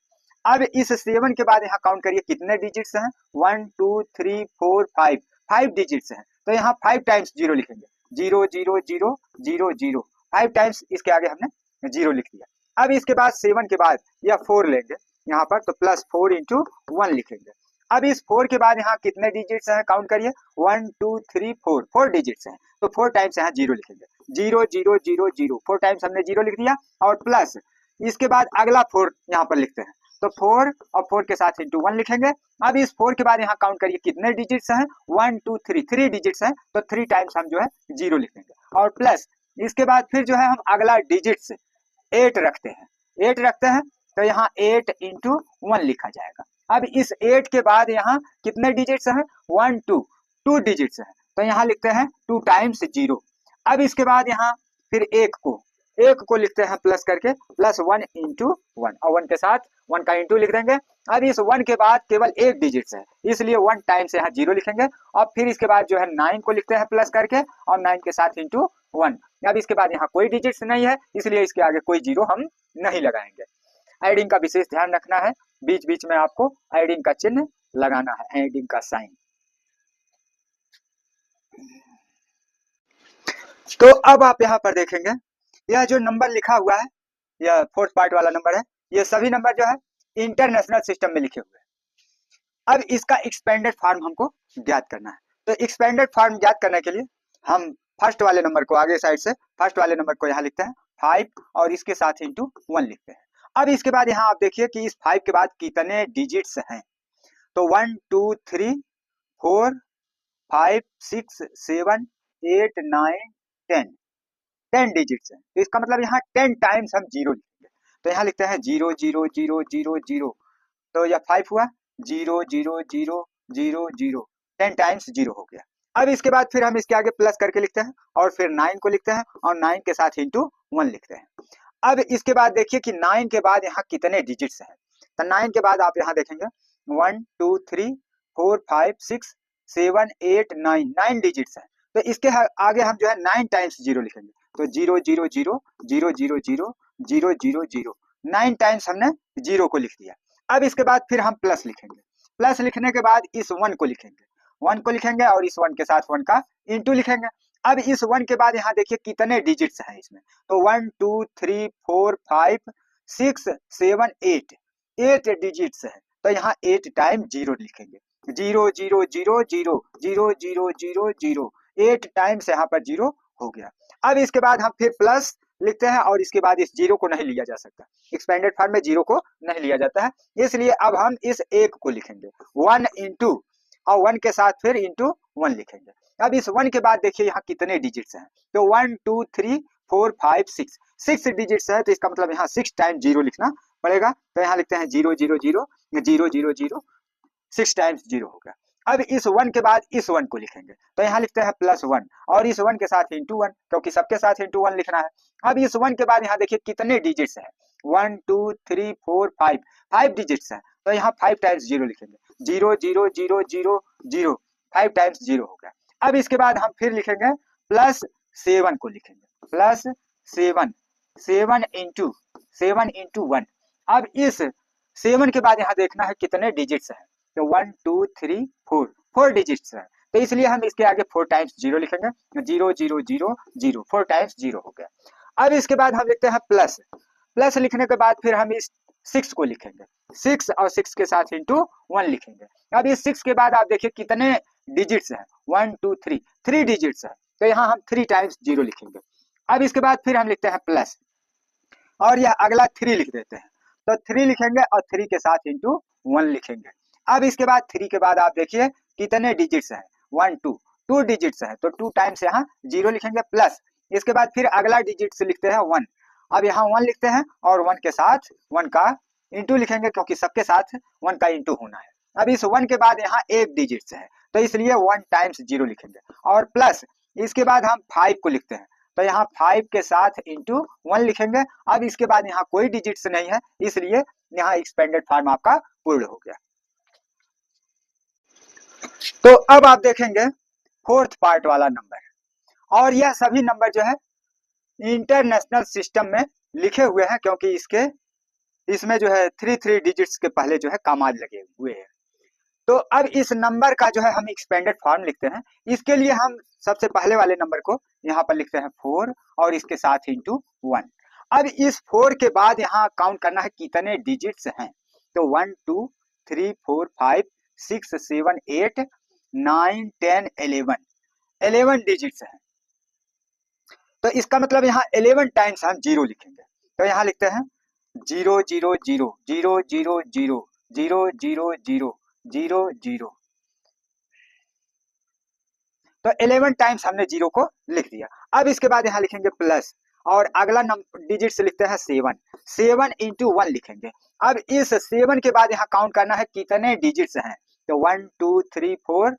अब इस 7 के बाद यहाँ काउंट करिए कितने डिजिट्स हैं, 1 2 3 4 5 5 डिजिट्स हैं, तो यहाँ 5 टाइम्स 0 लिखेंगे, 0 0 0 0 0 5 टाइम्स इसके आगे हमने 0 लिख दिया। अब इसके बाद 7 के बाद यह 4 लेंगे यहाँ पर, तो प्लस 4 इंटू 1 लिखेंगे। अब इस 4 के बाद यहाँ कितने डिजिट्स हैं काउंट करिए, 1 2 3 4 4 डिजिट्स हैं, तो 4 टाइम्स यहाँ 0 लिखेंगे, 0 0 0 0 4 टाइम्स हमने 0 लिख दिया। और प्लस इसके बाद अगला 4 यहाँ पर लिखते हैं, तो 4 और 4 के साथ इंटू 1 लिखेंगे। अब इस 4 के बाद यहाँ काउंट करिए कितने डिजिट्स हैं, 1 2 3 3 डिजिट्स हैं, तो 3 टाइम्स हम जो है 0 लिखेंगे। और प्लस इसके बाद फिर जो है हम अगला डिजिट्स 8 रखते हैं, 8 रखते हैं, तो यहाँ 8 इंटू 1 लिखा जाएगा। अब इस 8 के बाद यहाँ कितने डिजिट्स हैं, 1 2 2 डिजिट्स हैं, तो यहाँ लिखते हैं 2 टाइम्स 0। अब इसके बाद यहाँ फिर 1 को लिखते हैं प्लस करके, प्लस 1 इंटू 1, और 1 के साथ 1 का इंटू लिख देंगे। अब इस 1 के बाद केवल 1 डिजिट्स है, इसलिए 1 टाइम्स यहाँ 0 लिखेंगे। और फिर इसके बाद जो है 9 को लिखते हैं प्लस करके, और 9 के साथ इंटू 1। अब इसके बाद यहाँ कोई डिजिट्स नहीं है, इसलिए इसके आगे कोई 0 हम नहीं लगाएंगे। एडिंग का विशेष ध्यान रखना है, बीच बीच में आपको एडिंग का चिन्ह लगाना है, एडिंग का साइन। तो अब आप यहाँ पर देखेंगे यह जो नंबर लिखा हुआ है, यह फोर्थ पार्ट वाला नंबर है, ये सभी नंबर जो है इंटरनेशनल सिस्टम में लिखे हुए हैं। अब इसका एक्सपेंडेड फॉर्म हमको ज्ञात करना है, तो एक्सपेंडेड फॉर्म ज्ञात करने के लिए हम फर्स्ट वाले नंबर को आगे साइड से फर्स्ट वाले नंबर को यहाँ लिखते हैं 5, और इसके साथ इंटू 1 लिखते हैं। अब इसके बाद यहाँ आप देखिए कि इस 5 के बाद कितने डिजिट्स हैं, तो 1 2 3 4 5 6 7 8 9 10 डिजिट्स हैं, तो इसका मतलब यहाँ 10 टाइम्स हम 0 लिखेंगे, तो यहाँ लिखते हैं 0 0 0 0 0, तो यह 5 हुआ, 0 0 0 0 0 10 टाइम्स 0 हो गया। अब इसके बाद फिर हम इसके आगे प्लस करके लिखते हैं, और फिर 9 को लिखते हैं, और 9 के साथ इंटू 1 लिखते हैं। अब इसके बाद देखिए कि 9 के बाद यहाँ कितने डिजिट्स हैं, तो 9 के बाद आप यहाँ देखेंगे 1 2 3 4 5 6 7 8 9 9 डिजिट्स हैं, तो इसके आगे हम जो है 9 टाइम्स 0 लिखेंगे, तो 0 0 0 0 0 0 0 0 0 9 टाइम्स हमने 0 को लिख दिया। अब इसके बाद फिर हम प्लस लिखेंगे, प्लस लिखने के बाद इस 1 को लिखेंगे, 1 को लिखेंगे, और इस 1 के साथ 1 का इंटू लिखेंगे। अब इस 1 के बाद यहाँ देखिए कितने डिजिट्स हैं इसमें, तो 1 2 3 4 5 6 7 8 डिजिट्स है, तो यहाँ 8 टाइम 0 लिखेंगे, 0 0 0 0 0 0 0 0 8 टाइम्स यहाँ पर 0 हो गया। अब इसके बाद हम फिर प्लस लिखते हैं, और इसके बाद इस 0 को नहीं लिया जा सकता, एक्सपेंडेड फॉर्म में 0 को नहीं लिया जाता है, इसलिए अब हम इस 1 को लिखेंगे 1 इंटू, और 1 के साथ फिर इंटू 1 लिखेंगे। अब इस 1 के बाद देखिए यहाँ कितने डिजिट्स हैं, तो 1 2 3 4 5 6 डिजिट्स है, तो इसका मतलब यहाँ 6 टाइम 0 लिखना पड़ेगा, तो यहाँ लिखते हैं 0 0 0 0 0 0 6 टाइम्स 0 हो गया। अब इस 1 के बाद इस 1 को लिखेंगे, तो यहाँ लिखते हैं प्लस 1, और इस 1 के साथ इंटू 1, क्योंकि सबके साथ इंटू 1 लिखना है। अब इस 1 के बाद यहाँ देखिए कितने डिजिट्स हैं, 1 2 3 4 5 डिजिट्स हैं, तो यहाँ 5 टाइम्स 0 लिखेंगे, 0 0 0 0 0 5 टाइम्स 0 हो गया। अब इसके बाद हम फिर लिखेंगे प्लस 7 को लिखेंगे, प्लस 7 इंटू 1। अब इस 7 के बाद यहाँ देखना है कितने डिजिट्स हैं, तो 1 2 3 4 डिजिट्स है, तो इसलिए हम इसके आगे 4 टाइम्स 0 लिखेंगे, 0 0 0 0, 4 टाइम्स 0 हो गया। अब इसके बाद हम लिखते हैं प्लस, प्लस लिखने के बाद फिर हम इस 6 को लिखेंगे, 6 और 6 के साथ इंटू 1 लिखेंगे। अब इस 6 के बाद आप देखिए कितने डिजिट्स हैं, 1 2 3, 3 डिजिट्स है, तो यहाँ हम 3 टाइम्स 0 लिखेंगे। अब इसके बाद फिर हम लिखते हैं प्लस, और यह अगला 3 लिख देते हैं, तो 3 लिखेंगे और 3 के साथ इंटू 1 लिखेंगे। अब इसके बाद 3 के बाद आप देखिए कितने डिजिट्स हैं, 1 2, 2 डिजिट्स है, तो 2 टाइम्स यहाँ 0 लिखेंगे, प्लस इसके बाद फिर अगला डिजिट्स लिखते हैं 1, अब यहाँ 1 लिखते हैं और 1 के साथ 1 का इंटू लिखेंगे, क्योंकि सबके साथ 1 का इंटू होना है। अब इस 1 के बाद यहाँ 1 डिजिट्स है, तो इसलिए 1 टाइम्स 0 लिखेंगे, और प्लस इसके बाद हम 5 को लिखते हैं, तो यहाँ 5 के साथ इंटू 1 लिखेंगे। अब इसके बाद यहाँ कोई डिजिट्स नहीं है, इसलिए यहाँ एक्सपेंडेड फॉर्म आपका पूर्ण हो गया। तो अब आप देखेंगे फोर्थ पार्ट वाला नंबर, और यह सभी नंबर जो है इंटरनेशनल सिस्टम में लिखे हुए हैं, क्योंकि इसमें जो है 3 डिजिट्स के पहले जो है कमाज लगे हुए हैं। तो अब इस नंबर का जो है हम एक्सपेंडेड फॉर्म लिखते हैं। इसके लिए हम सबसे पहले वाले नंबर को यहाँ पर लिखते हैं 4 और इसके साथ इंटू 1। अब इस 4 के बाद यहाँ काउंट करना है कितने डिजिट्स हैं, तो 1 2 3 4 5 6 7 8 9 10 11, 11 डिजिट्स हैं, तो इसका मतलब यहाँ 11 टाइम्स हम 0 लिखेंगे। तो यहाँ लिखते हैं 0 0 0 0 0 0 0 0 0 0 0, तो 11 टाइम्स हमने 0 को लिख दिया। अब इसके बाद यहाँ लिखेंगे प्लस, और अगला नंबर डिजिट्स लिखते हैं 7, 7 इंटू 1 लिखेंगे। अब इस 7 के बाद यहाँ काउंट करना है कितने डिजिट्स हैं, तो 1 2 3 4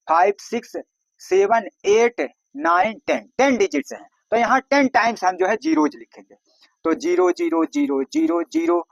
5 6 7 8 9 10, 10 डिजिट्स हैं, तो यहाँ 10 टाइम्स हम जो है जीरोज लिखेंगे, तो 0 0 0 0 0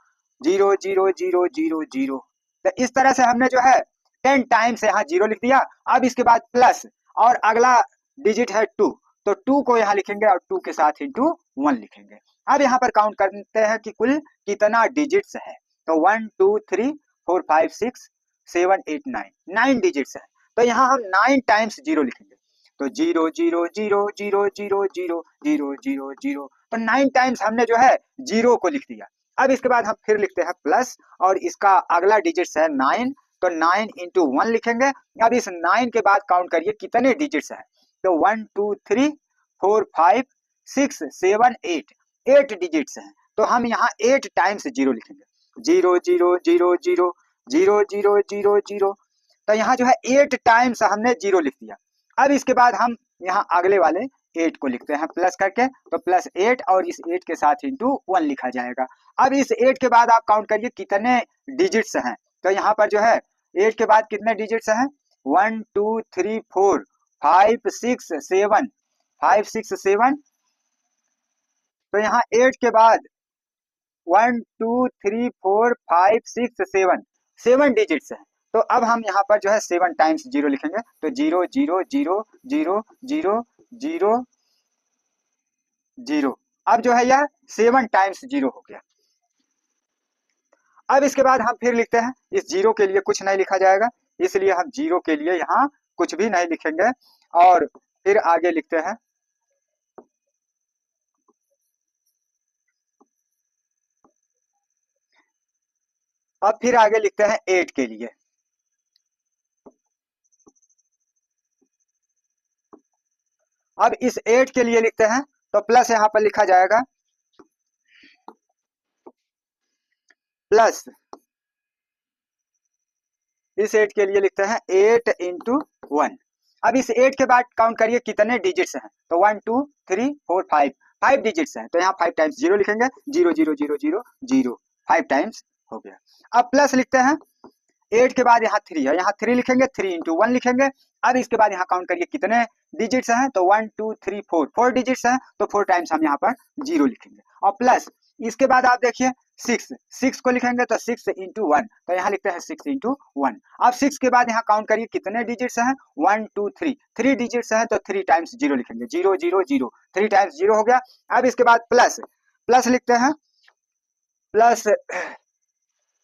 0 0 0 0 0, तो इस तरह से हमने जो है 10 टाइम्स यहाँ 0 लिख दिया। अब इसके बाद प्लस, और अगला डिजिट है 2, तो 2 को यहाँ लिखेंगे और 2 के साथ इंटू 1 लिखेंगे। अब यहाँ पर काउंट करते हैं कि कुल कितना डिजिट्स है, तो 1 2 3 4 5 6 7 8 9, 9 डिजिट्स है, तो यहाँ हम 9 टाइम्स 0 लिखेंगे, तो 0 0 0 0 0 0 0 0 0, तो 9 टाइम्स हमने जो है 0 को लिख दिया। अब इसके बाद हम फिर लिखते हैं प्लस, और इसका अगला डिजिट्स है 9, तो 9 इंटू 1 लिखेंगे। अब इस 9 के बाद काउंट करिए कितने डिजिट्स हैं, तो 1 2 3 4 5 6 7 8, 8 डिजिट्स हैं, तो हम यहाँ 8 टाइम्स 0 लिखेंगे, 0 0 0 0 0 0 0 0, तो यहाँ जो है 8 टाइम्स हमने 0 लिख दिया। अब इसके बाद हम यहाँ अगले वाले 8 को लिखते हैं प्लस करके, तो प्लस 8 और इस 8 के साथ इंटू 1 लिखा जाएगा। अब इस 8 के बाद आप काउंट करिए कितने डिजिट्स हैं, तो यहाँ पर जो है 8 के बाद कितने डिजिट्स हैं, 1 2 3 4 5 6 7, 5 6 7, तो यहाँ 8 के बाद 1 2 3 4 5 6 7, 7 डिजिट्स है, तो अब हम यहाँ पर जो है 7 टाइम्स 0 लिखेंगे, तो 0 0 0 0 0 0 0, अब जो है यह 7 टाइम्स 0 हो गया। अब इसके बाद हम फिर लिखते हैं, इस 0 के लिए कुछ नहीं लिखा जाएगा, इसलिए हम 0 के लिए यहाँ कुछ भी नहीं लिखेंगे, और फिर आगे लिखते हैं अब फिर आगे लिखते हैं 8 के लिए। अब इस 8 के लिए लिखते हैं, तो प्लस यहाँ पर लिखा जाएगा, प्लस इस 8 के लिए लिखते हैं 8 इंटू 1। अब इस 8 के बाद काउंट करिए कितने डिजिट्स हैं, तो 1 2 3 4 5, 5 डिजिट्स हैं, तो यहाँ 5 टाइम्स 0 लिखेंगे, 0 0 0 0 0, 5 टाइम्स हो गया। अब प्लस लिखते हैं, 8 के बाद यहाँ 3 है, यहाँ 3 लिखेंगे, 3 इंटू 1 लिखेंगे। अब इसके बाद यहाँ काउंट करिए कितने डिजिट्स हैं, तो 1 2 3 4, 4 डिजिट्स हैं, तो 4 टाइम्स हम यहाँ पर 0 लिखेंगे, और प्लस इसके बाद आप देखिए 6 को लिखेंगे, तो 6 इंटू 1, तो यहाँ लिखते हैं 6 इंटू 1। अब 6 के बाद यहाँ काउंट करिए कितने डिजिट्स हैं, 1 2 3, 3 डिजिट्स हैं, तो 3 टाइम्स 0 लिखेंगे, 0 0 0, 3 टाइम्स 0 हो गया। अब इसके बाद प्लस लिखते हैं, प्लस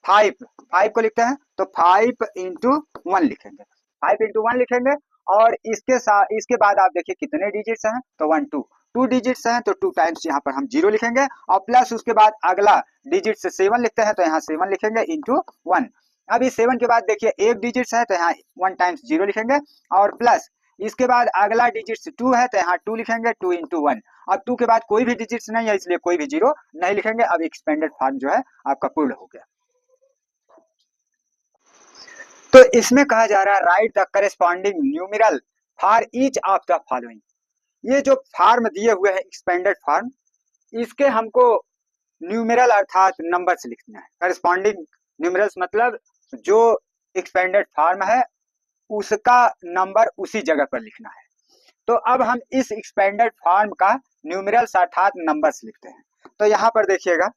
5 को लिखते हैं, तो 5 इंटू 1 लिखेंगे। 5 इंटू 1 लिखेंगे, और इसके साथ इसके बाद आप देखिए कितने डिजिट्स हैं, तो 1 2 2 डिजिट्स हैं, तो 2 टाइम्स यहाँ पर हम 0 लिखेंगे, और प्लस उसके बाद अगला डिजिट से 7 लिखते हैं, तो यहाँ 7 लिखेंगे इंटू 1। अब इस 7 के बाद देखिए एक डिजिट्स है, तो यहाँ 1 टाइम्स 0 लिखेंगे, और प्लस इसके बाद अगला डिजिट्स 2 है, तो यहाँ 2 लिखेंगे 2 इंटू 1। अब 2 के बाद कोई भी डिजिट्स नहीं है, इसलिए कोई भी 0 नहीं लिखेंगे। अब एक्सपेंडेड फॉर्म जो है आपका पूर्ण हो गया। तो इसमें कहा जा रहा है right the corresponding numeral for each of the following. ये जो फॉर्म दिए हुए हैं एक्सपेंडेड फॉर्म, इसके हमको न्यूमेरल अर्थात नंबर्स लिखना है। करेस्पॉन्डिंग न्यूमेरल्स मतलब जो एक्सपेंडेड फॉर्म है उसका नंबर उसी जगह पर लिखना है। तो अब हम इस एक्सपेंडेड फॉर्म का न्यूमेरल्स अर्थात नंबर्स लिखते हैं। तो यहाँ पर देखिएगा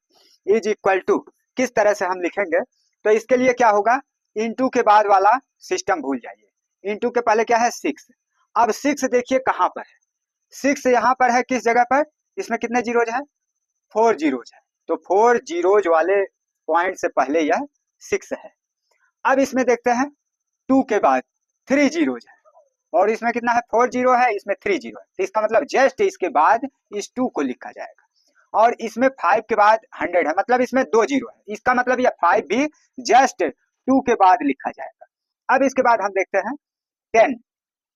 इज इक्वल टू किस तरह से हम लिखेंगे, तो इसके लिए क्या होगा, इनटू के बाद वाला सिस्टम भूल जाइए। इनटू के पहले क्या है 6। अब 6 देखिए कहाँ पर है, 6 यहाँ पर है, किस जगह पर, इसमें कितने जीरोज है, 4 जीरोज है, तो 4 जीरोज वाले पॉइंट से पहले यह 6 है। अब इसमें देखते हैं 2 के बाद 3 जीरोज है, और इसमें कितना है 4 जीरो है, इसमें 3 जीरो है, तो इसका मतलब जस्ट इसके बाद इस 2 को लिखा जाएगा। और इसमें 5 के बाद 100 है, मतलब इसमें 2 जीरो है, इसका मतलब यह 5 भी जस्ट 2 के बाद लिखा जाएगा। अब इसके बाद हम देखते हैं 10,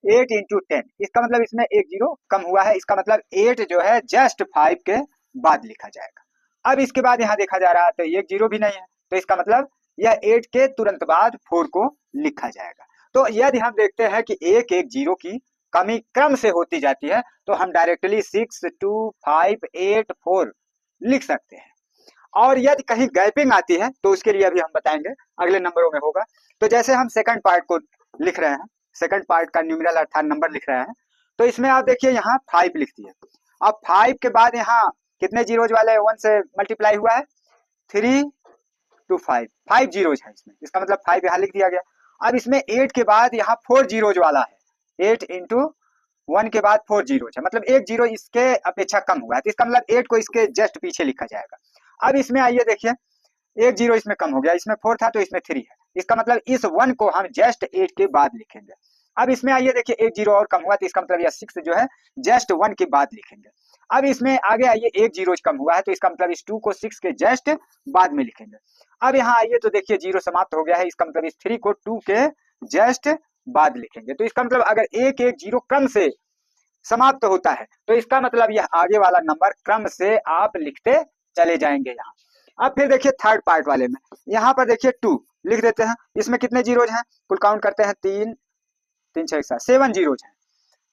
8 इंटू 10, इसका मतलब इसमें एक जीरो कम हुआ है, इसका मतलब 8 जो है जस्ट 5 के बाद लिखा जाएगा। अब इसके बाद यहाँ देखा जा रहा है तो एक जीरो भी नहीं है, तो इसका मतलब यह 8 के तुरंत बाद 4 को लिखा जाएगा। तो यदि हम देखते हैं कि एक एक जीरो की कमी क्रम से होती जाती है, तो हम डायरेक्टली 6 2 5 8 4 लिख सकते हैं। और यदि कहीं गैपिंग आती है तो उसके लिए अभी हम बताएंगे, अगले नंबरों में होगा। तो जैसे हम सेकंड पार्ट को लिख रहे हैं, सेकंड पार्ट का न्यूमेरल अर्थात नंबर लिख रहे हैं, तो इसमें आप देखिए यहाँ 5 लिख दिए। अब 5 के बाद यहाँ कितने जीरोज वाले 1 से मल्टीप्लाई हुआ है, 3 टू 5, 5 जीरोज है इसमें, इसका मतलब 5 यहाँ लिख दिया गया। अब इसमें 8 के बाद यहाँ 4 जीरोज वाला है, 8 इंटू 1 के बाद 4 जीरोज है, मतलब एक जीरो इसके अपेक्षा कम हुआ है, तो इसका मतलब 8 को इसके जस्ट पीछे लिखा जाएगा। अब इसमें आइए देखिए एक जीरो इसमें कम हो गया, इसमें 4 था तो इसमें 3 है, इसका मतलब इस 1 को हम जस्ट 8 के बाद लिखेंगे। अब इसमें आइए देखिए एक जीरो और कम हुआ, तो इसका मतलब यह 6 जो है जस्ट 1 के बाद लिखेंगे। अब इसमें आगे आइए एक जीरो कम हुआ है, तो इसका मतलब इस 2 को 6 के जस्ट बाद में लिखेंगे। अब यहाँ आइए तो देखिए जीरो समाप्त हो गया है, इसका मतलब इस 3 को 2 के जस्ट बाद लिखेंगे। तो इसका मतलब अगर एक एक जीरो क्रम से समाप्त होता है, तो इसका मतलब यह आगे वाला नंबर क्रम से आप लिखते चले जाएंगे यहाँ। अब फिर देखिए थर्ड पार्ट वाले में, यहाँ पर देखिए 2 लिख देते हैं, इसमें कितने जीरोज हैं, कुल काउंट करते हैं 3 3 6 7 जीरोज हैं,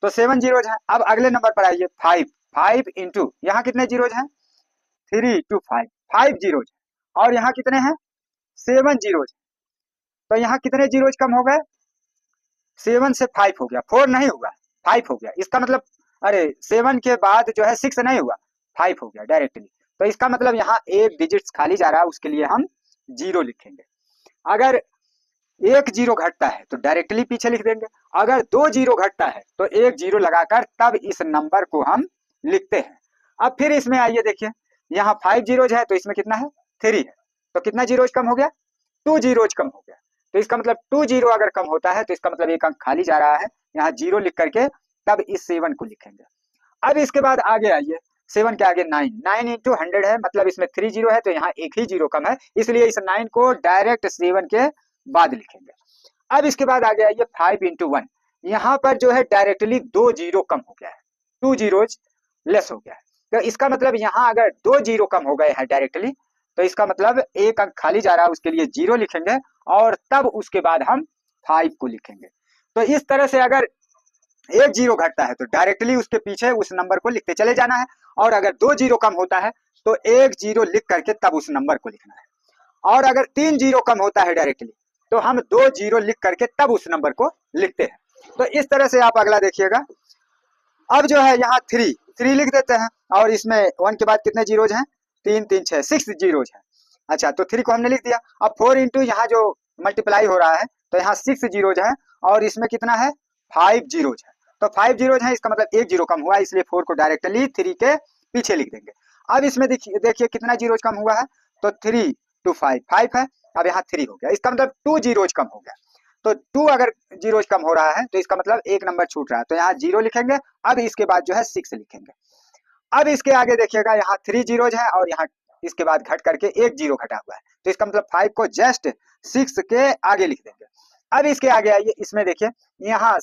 तो 7 जीरोज हैं। अब अगले नंबर पर आइए 5, 5 इंटू यहाँ कितने जीरोज हैं, 3 टू 5, 5 जीरोज, और यहाँ कितने हैं 7 जीरोज, तो यहाँ कितने जीरोज कम हो गए, 7 से 5 हो गया, 4 नहीं हुआ 5 हो गया, इसका मतलब अरे 7 के बाद जो है 6 नहीं हुआ 5 हो गया डायरेक्टली, तो इसका मतलब यहाँ एक डिजिट खाली जा रहा है, उसके लिए हम 0 लिखेंगे। अगर एक जीरो घटता है तो डायरेक्टली पीछे लिख देंगे, अगर 2 जीरो घटता है तो एक जीरो लगाकर तब इस नंबर को हम लिखते हैं। अब फिर इसमें आइए देखिए यहाँ 5 जीरोज है, तो इसमें कितना है 3 है, तो कितना जीरोज कम हो गया, 2 जीरोज कम हो गया, तो इसका मतलब 2 जीरो अगर कम होता है तो इसका मतलब एक अंक खाली जा रहा है, यहाँ 0 लिख करके तब इस 7 को लिखेंगे। अब इसके बाद आगे आइए 7 के आगे 9, 9 इंटू 100 है, मतलब इसमें 3 जीरो है, तो यहाँ एक ही जीरो कम है, इसलिए इस 9 को डायरेक्ट 7 के बाद लिखेंगे। अब इसके बाद आगे आइए 5 इंटू 1, यहाँ पर जो है डायरेक्टली 2 जीरो कम हो गया है, 2 जीरोज लेस हो गया है, तो इसका मतलब यहाँ अगर 2 जीरो कम हो गए हैं डायरेक्टली, तो इसका मतलब एक अंक खाली जा रहा है, उसके लिए 0 लिखेंगे और तब उसके बाद हम 5 को लिखेंगे। तो इस तरह से अगर एक जीरो घटता है तो डायरेक्टली उसके पीछे उस नंबर को लिखते चले जाना है, और अगर 2 जीरो कम होता है तो एक जीरो लिख करके तब उस नंबर को लिखना है, और अगर 3 जीरो कम होता है डायरेक्टली तो हम 2 जीरो लिख करके तब उस नंबर को लिखते हैं। तो इस तरह से आप अगला देखिएगा। अब जो है यहाँ 3 लिख देते हैं, और इसमें 1 के बाद कितने जीरोज हैं, 3 3 6 6 जीरोज है। अच्छा, तो 3 को हमने लिख दिया। अब 4 इंटू यहाँ जो मल्टीप्लाई हो रहा है, तो यहाँ 6 जीरोज है, और इसमें कितना है 5 जीरोज है, तो 5 जीरोज है, इसका मतलब एक जीरो कम हुआ, इसलिए 4 को डायरेक्टली 3 के पीछे लिख देंगे। अब इसमें देखिए कितना जीरोज कम हुआ है, तो 3 टू 5 5 है, अब यहाँ 3 हो गया, इसका मतलब 2 जीरोज कम हो गया, तो 2 अगर जीरोज कम हो रहा है तो इसका मतलब एक नंबर छूट रहा है, तो यहाँ 0 लिखेंगे। अब इसके बाद जो है 6 लिखेंगे। अब इसके आगे देखिएगा यहाँ 3 जीरोज है और यहाँ इसके बाद घट करके एक जीरो घटा हुआ है, तो इसका मतलब 5 को जस्ट 6 के आगे लिख देंगे। अब इसके आगे आइए, इसमें देखिए यहाँ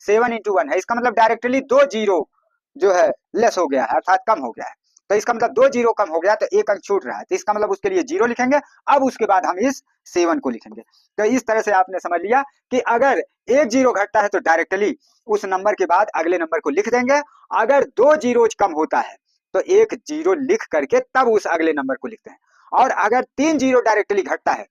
7 into 1 है, इसका मतलब डायरेक्टली 2 जीरो जो है लेस हो गया है, अर्थात कम हो गया है। तो इसका मतलब 2 जीरो कम हो गया तो एक अंक छूट रहा है, तो इसका मतलब उसके लिए 0 लिखेंगे। अब उसके बाद हम इस 7 को लिखेंगे। तो इस तरह से आपने समझ लिया कि अगर एक जीरो घटता है तो डायरेक्टली उस नंबर के बाद अगले नंबर को लिख देंगे। अगर 2 जीरोज कम होता है तो एक जीरो लिख करके तब उस अगले नंबर को लिखते हैं। और अगर 3 जीरो डायरेक्टली घटता है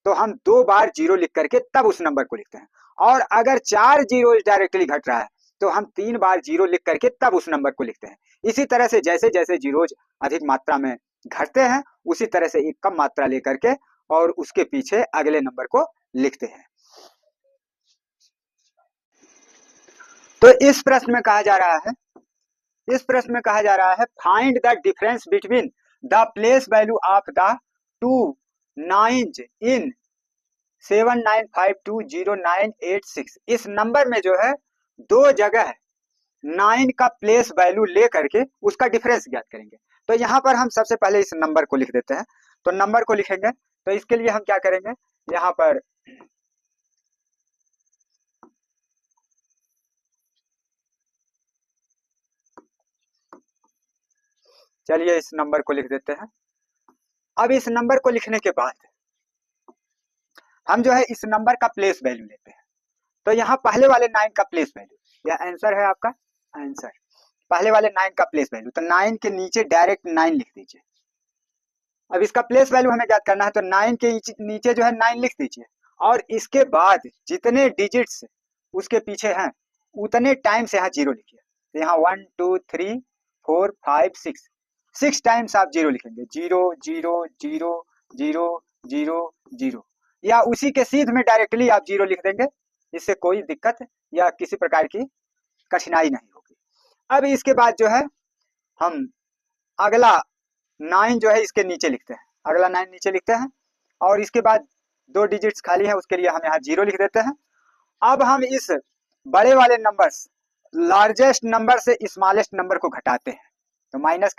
तो हम 2 बार जीरो लिख करके तब उस नंबर को लिखते हैं। और अगर 4 जीरो डायरेक्टली घट रहा है तो हम 3 बार जीरो लिख करके तब उस नंबर को लिखते हैं। इसी तरह से जैसे जैसे जीरोज अधिक मात्रा में घटते हैं उसी तरह से एक कम मात्रा लेकर के और उसके पीछे अगले नंबर को लिखते हैं। तो इस प्रश्न में कहा जा रहा है find the difference between the place value of the 2 nines in 79520986। इस नंबर में जो है 2 जगह 9 का प्लेस वैल्यू ले करके उसका डिफरेंस ज्ञात करेंगे। तो यहाँ पर हम सबसे पहले इस नंबर को लिख देते हैं। तो नंबर को लिखेंगे, तो इसके लिए हम क्या करेंगे, यहाँ पर चलिए इस नंबर को लिख देते हैं। अब इस नंबर को लिखने के बाद हम जो है इस नंबर का प्लेस वैल्यू लेते हैं। तो यहाँ पहले वाले 9 का प्लेस वैल्यू, यह आंसर है आपका आंसर, पहले वाले 9 का प्लेस वैल्यू, तो 9 के नीचे डायरेक्ट 9 लिख दीजिए। अब इसका प्लेस वैल्यू हमें ज्ञात करना है, तो 9 के नीचे जो है 9 लिख दीजिए और इसके बाद जितने डिजिट्स उसके पीछे हैं उतने टाइम्स यहाँ जीरो लिखिए। तो यहाँ 1 2 3 4 5 6 टाइम्स आप जीरो लिखेंगे, 0 0 0 0 0 0, या उसी के सीध में डायरेक्टली आप जीरो लिख देंगे, इससे कोई दिक्कत या किसी प्रकार की कठिनाई नहीं होगी। अब इसके बाद जो है हम अगला 9 जो है इसके नीचे लिखते हैं, अगला 9 नीचे लिखते हैं और इसके बाद 2 डिजिट्स खाली है उसके लिए हम यहाँ 0 लिख देते हैं। अब हम इस बड़े वाले नंबर लार्जेस्ट नंबर से स्मॉलेस्ट नंबर को घटाते हैं, तो माइनस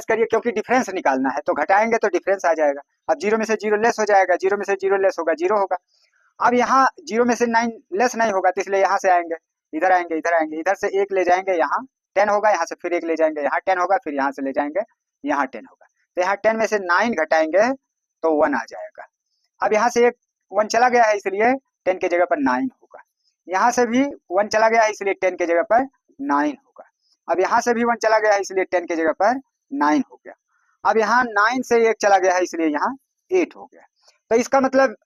करिए क्योंकि डिफरेंस निकालना है, तो घटाएंगे तो डिफरेंस आ जाएगा। अब 0 में से 0 लेस हो जाएगा, 0 में से 0 लेस होगा 0 होगा। अब यहाँ 0 में से 9 लेस नहीं होगा, तो इसलिए यहाँ से आएंगे, इधर आएंगे, इधर आएंगे, इधर से 1 ले जाएंगे, यहाँ 10 होगा, यहाँ से फिर 1 ले जाएंगे, यहाँ 10 होगा, फिर यहाँ से ले जाएंगे, यहाँ 10 होगा। तो यहाँ 10 में से 9 घटाएंगे तो 1 आ जाएगा। अब यहाँ से एक 1 चला गया है इसलिए 10 के जगह पर 9 होगा, यहाँ से भी 1 चला गया है इसलिए 10 के जगह पर 9 होगा। अब यहाँ से भी 1 चला गया है इसलिए 10 के जगह पर 9 हो गया। अब यहाँ 9 से 1 चला गया है इसलिए यहाँ 8 हो गया। तो इसका मतलब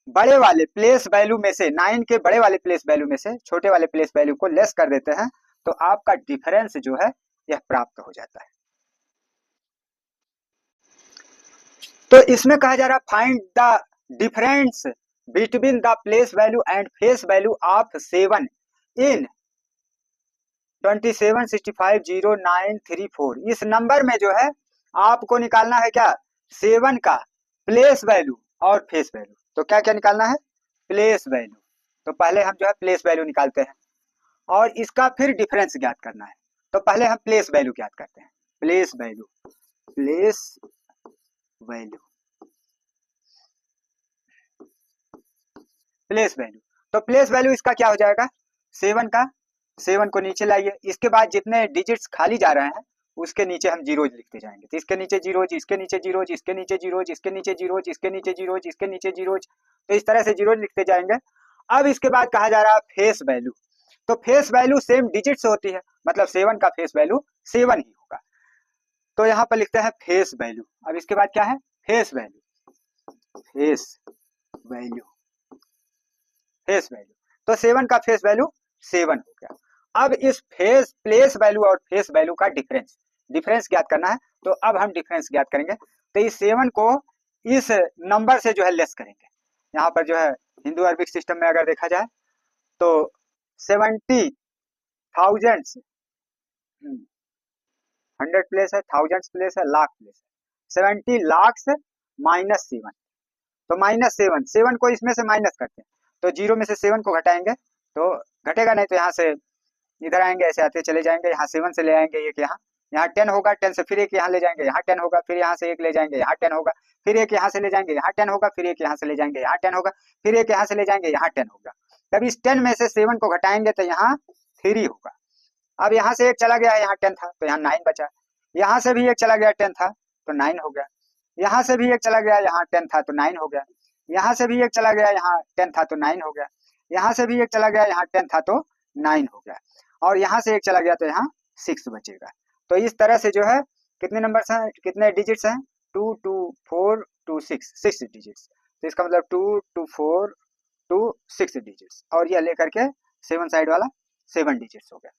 बड़े वाले प्लेस वैल्यू में से 9 के बड़े वाले प्लेस वैल्यू में से छोटे वाले प्लेस वैल्यू को लेस कर देते हैं तो आपका डिफरेंस जो है यह प्राप्त हो जाता है। तो इसमें कहा जा रहा find the difference between the place value and face value of 7 इन 27650934। इस नंबर में जो है आपको निकालना है क्या, 7 का प्लेस वैल्यू और फेस वैल्यू। तो क्या क्या निकालना है, प्लेस वैल्यू। तो पहले हम जो है प्लेस वैल्यू निकालते हैं और इसका फिर डिफरेंस ज्ञात करना है। तो पहले हम प्लेस वैल्यू ज्ञात करते हैं, प्लेस वैल्यू तो प्लेस वैल्यू इसका क्या हो जाएगा, 7 का, 7 को नीचे लाइए, इसके बाद जितने डिजिट्स खाली जा रहे हैं उसके नीचे हम जीरोज लिखते जाएंगे। तो इसके नीचे जीरोज, इसके नीचे जीरोज, इसके नीचे जीरोज, इसके नीचे जीरोज, इसके नीचे जीरोज, इसके नीचे जीरोज, तो इस तरह से जीरोज लिखते जाएंगे। अब इसके बाद कहा जा रहा है फेस वैल्यू। तो फेस वैल्यू सेम डिजिट से होती है, मतलब 7 का फेस वैल्यू 7 ही होगा। तो यहाँ पर लिखते हैं फेस वैल्यू। अब इसके बाद क्या है, फेस वैल्यू। तो 7 का फेस वैल्यू 7 हो गया। अब इस प्लेस वैल्यू और फेस वैल्यू का डिफरेंस ज्ञात करना है। तो अब हम डिफरेंस ज्ञात करेंगे। तो इस 7 को इस नंबर से जो है लेस करेंगे। यहाँ पर जो है हिंदू अरबिक सिस्टम में अगर देखा जाए तो 70,000 100 प्लेस है, 1000 प्लेस है, लाख प्लेस है, 70 लाख -7। तो -7 को इसमें से माइनस करते हैं तो 0 में से 7 को घटाएंगे तो घटेगा नहीं, तो यहाँ से इधर आएंगे, ऐसे आते चले जाएंगे, यहाँ 7 से ले आएंगे एक, यहाँ 10 होगा, 10 से फिर एक यहाँ ले जाएंगे, यहाँ 10 होगा, फिर यहाँ से एक ले जाएंगे, यहाँ 10 होगा, फिर एक यहाँ से ले जाएंगे, यहाँ 10 होगा, फिर एक यहाँ से ले जाएंगे, यहाँ 10 होगा, फिर एक यहाँ से ले जाएंगे, यहाँ 10 होगा। तब इस 10 में से 7 को घटाएंगे तो यहाँ 3 होगा। अब यहाँ से एक चला गया, यहाँ 10 था तो यहाँ 9 बचा, यहाँ से भी एक चला गया 10 था तो 9 हो गया, यहाँ से भी एक चला गया, यहाँ 10 था तो 9 हो गया, यहाँ से भी एक चला गया, यहाँ 10 था तो 9 हो गया, यहाँ से भी एक चला गया, यहाँ 10 था तो 9 हो गया, और यहाँ से एक चला गया तो यहाँ 6 बचेगा। तो इस तरह से जो है कितने नंबर्स हैं, कितने डिजिट्स हैं, 2 2 4 2 6 डिजिट्स। तो इसका मतलब 2 2 4 2 6 डिजिट्स, और यह लेकर के 7 साइड वाला 7 डिजिट्स हो गया।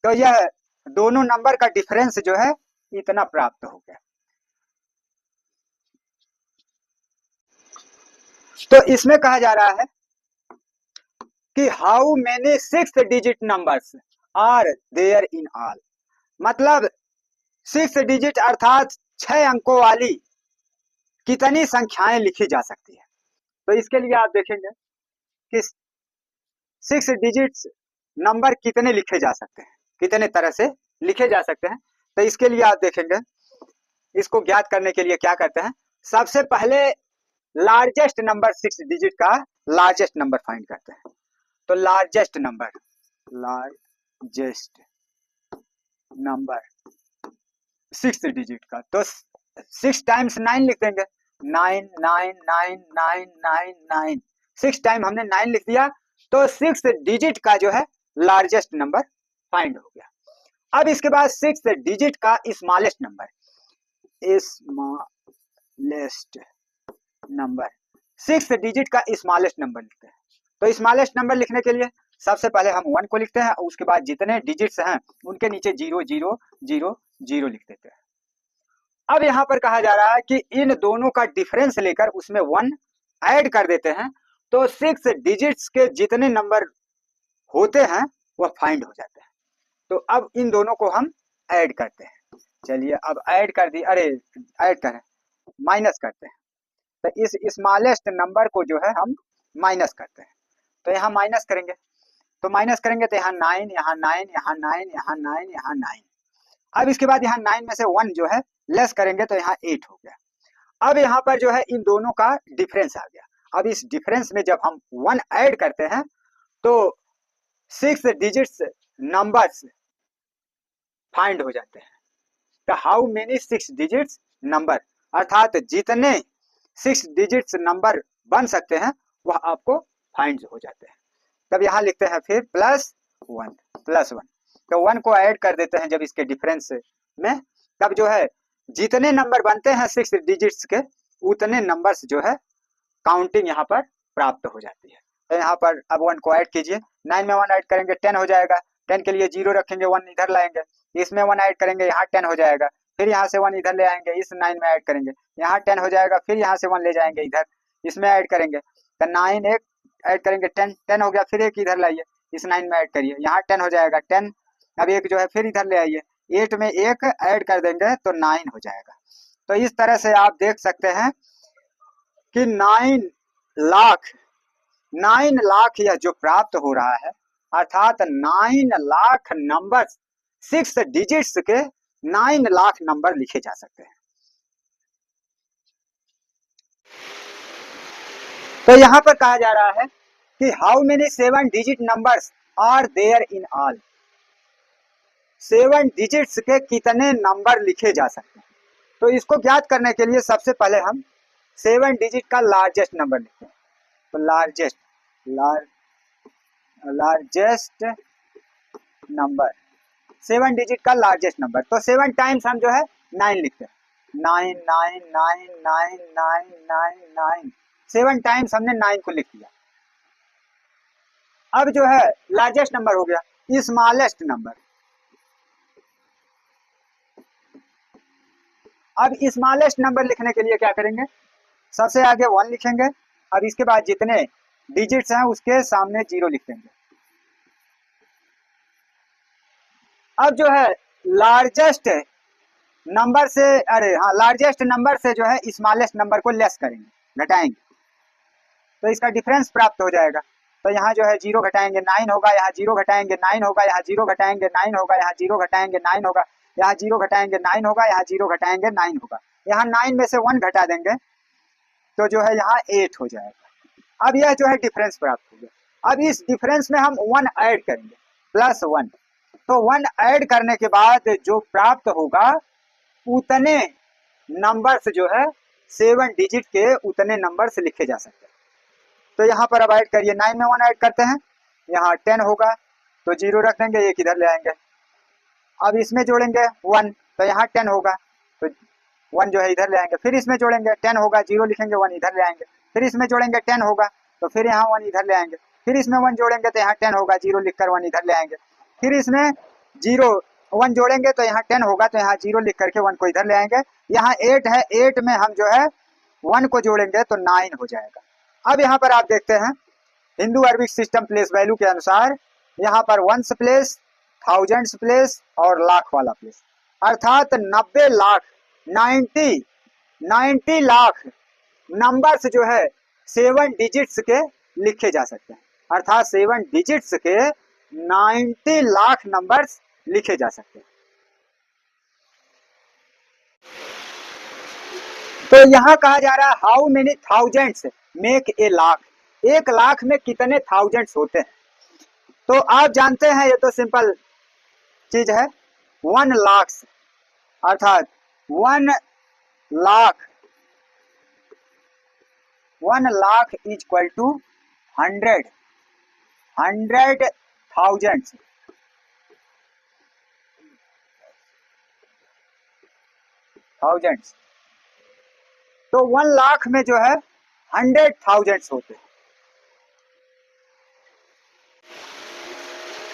तो यह दोनों नंबर का डिफरेंस जो है इतना प्राप्त हो गया। तो इसमें कहा जा रहा है कि how many 6 digit numbers are there in all, मतलब 6 डिजिट अर्थात 6 अंकों वाली कितनी संख्याएं लिखी जा सकती है। तो इसके लिए आप देखेंगे कि 6 डिजिट नंबर कितने लिखे जा सकते हैं, कितने तरह से लिखे जा सकते हैं। तो इसके लिए आप देखेंगे, इसको ज्ञात करने के लिए क्या करते हैं, सबसे पहले लार्जेस्ट नंबर 6 डिजिट का लार्जेस्ट नंबर फाइंड करते हैं। तो लार्जेस्ट नंबर 6 डिजिट का, तो 6 टाइम्स 9 लिख देंगे, 9 9 9 9 9 9, 6 टाइम हमने 9 लिख दिया, तो 6 डिजिट का जो है लार्जेस्ट नंबर फाइंड हो गया। अब इसके बाद 6 डिजिट का स्मॉलेस्ट नंबर, 6 डिजिट का स्मॉलेस्ट नंबर लिखते हैं। तो स्मॉलेस्ट नंबर लिखने के लिए सबसे पहले हम 1 को लिखते हैं, और उसके बाद जितने डिजिट्स हैं उनके नीचे 0 0 0 0 लिख देते हैं। अब यहाँ पर कहा जा रहा है कि इन दोनों का डिफरेंस लेकर उसमें 1 ऐड कर देते हैं, तो 6 डिजिट्स के जितने नंबर होते हैं वह फाइंड हो जाते हैं। तो अब इन दोनों को हम ऐड करते हैं। चलिए अब ऐड कर दी, अरे ऐड करें, माइनस करते हैं। तो इस स्मॉलेस्ट नंबर को जो है हम माइनस करते हैं। तो यहाँ माइनस करेंगे, तो माइनस करेंगे तो यहाँ 9 यहाँ 9 यहाँ 9 यहाँ 9 यहाँ 9। अब इसके बाद यहाँ 9 में से 1 जो है लेस करेंगे तो यहाँ 8 हो गया। अब यहाँ पर जो है इन दोनों का डिफरेंस आ गया। अब इस डिफरेंस में जब हम 1 ऐड करते हैं तो 6 डिजिट्स नंबर्स फाइंड हो जाते हैं। तो हाउ मेनी 6 डिजिट्स नंबर, अर्थात जितने 6 डिजिट्स नंबर बन सकते हैं वह आपको फाइंड हो जाते हैं। तब यहाँ लिखते हैं फिर +1, तो 1 को ऐड कर देते हैं जब इसके डिफरेंस में, तब जो है जितने नंबर बनते हैं 6 डिजिट्स के उतने नंबर्स जो है काउंटिंग यहाँ पर प्राप्त हो जाती है। तो यहाँ पर अब 1 को ऐड कीजिए, 9 में 1 ऐड करेंगे 10 हो जाएगा, 10 के लिए 0 रखेंगे, 1 इधर लाएंगे, इसमें 1 ऐड करेंगे, यहाँ 10 हो जाएगा, फिर यहाँ से 1 इधर ले आएंगे, इस 9 में ऐड करेंगे, यहाँ 10 हो जाएगा, फिर यहाँ से 1 ले जाएंगे इधर, इसमें ऐड करेंगे, तो 9 एक ऐड करेंगे, 10 हो गया, फिर एक इधर लाइए, इस 9 में ऐड करिए, यहाँ 10 हो जाएगा, 10 अब एक जो है फिर इधर ले आइए, 8 में एक ऐड कर देंगे तो 9 हो जाएगा। तो इस तरह से आप देख सकते हैं कि 9 लाख यह जो प्राप्त हो रहा है, अर्थात 9 लाख नंबर 6 डिजिट्स के 9 लाख नंबर लिखे जा सकते हैं। तो यहां पर कहा जा रहा है कि how many 7 digit numbers are there in all, 7 digits के कितने नंबर लिखे जा सकते हैं। तो इसको ज्ञात करने के लिए सबसे पहले हम 7 डिजिट का लार्जेस्ट नंबर लिखते हैं। तो लार्जेस्ट नंबर 7 डिजिट का लार्जेस्ट नंबर, तो 7 टाइम्स हम जो है 9 लिखते हैं, 9 9 9 9 9 9 9, 7 टाइम्स हमने 9 को लिख दिया। अब जो है लार्जेस्ट नंबर हो गया, स्मॉलेस्ट नंबर। अब स्मॉलेस्ट नंबर लिखने के लिए क्या करेंगे, सबसे आगे 1 लिखेंगे, अब इसके बाद जितने डिजिट्स हैं उसके सामने 0 लिख देंगे। अब जो है लार्जेस्ट नंबर से, लार्जेस्ट नंबर से जो है स्मॉलेस्ट नंबर को लेस करेंगे, घटाएंगे, तो इसका डिफरेंस प्राप्त हो जाएगा। तो यहाँ जो है 0 घटाएंगे 9 होगा, यहाँ 0 घटाएंगे 9 होगा, यहाँ 0 घटाएंगे 9 होगा, यहाँ 0 घटाएंगे 9 होगा, यहाँ 0 घटाएंगे 9 होगा, यहाँ 0 घटाएंगे 9 होगा। यहाँ 9 में से 1 घटा देंगे तो जो है यहाँ 8 हो जाएगा। अब यह जो है डिफरेंस प्राप्त हो गया। अब इस डिफरेंस में हम 1 ऐड करेंगे +1, तो 1 ऐड करने के बाद जो प्राप्त होगा उतने नंबर्स जो है 7 डिजिट के उतने नंबर्स लिखे जा सकते हैं। तो यहाँ पर अब ऐड करिए, 9 में 1 ऐड करते हैं, यहाँ 10 होगा तो 0 रख देंगे, एक इधर ले आएंगे। अब इसमें जोड़ेंगे 1 तो यहाँ 10 होगा तो 1 जो है इधर ले आएंगे, फिर इसमें जोड़ेंगे 10 होगा, 0 लिखेंगे 1 इधर ले आएंगे, फिर इसमें जोड़ेंगे 10 होगा तो फिर यहाँ 1 इधर ले आएंगे, फिर इसमें 1 जोड़ेंगे तो यहाँ 10 होगा, 0 लिखकर 1 इधर ले आएंगे, फिर इसमें 1 जोड़ेंगे तो यहाँ 10 होगा तो यहाँ 0 लिख करके 1 को इधर ले आएंगे। यहाँ 8 है, 8 में हम जो है 1 को जोड़ेंगे तो 9 हो जाएगा। अब यहाँ पर आप देखते हैं Hindu Arabic system place value के अनुसार यहाँ पर वंस प्लेस, थाउजेंड्स प्लेस और लाख वाला प्लेस, अर्थात 90 लाख 90 लाख नंबर्स जो है 7 डिजिट्स के लिखे जा सकते हैं, अर्थात 7 डिजिट्स के 90 लाख नंबर्स लिखे जा सकते हैं। तो यहाँ कहा जा रहा है how many thousands make a lakh, 1 lakh में कितने थाउजेंड्स होते हैं। तो आप जानते हैं ये तो सिंपल चीज है, 1 लाख अर्थात 1 lakh is equal to 100 thousands. तो 1 लाख में जो है 100 थाउजेंड्स होते हैं।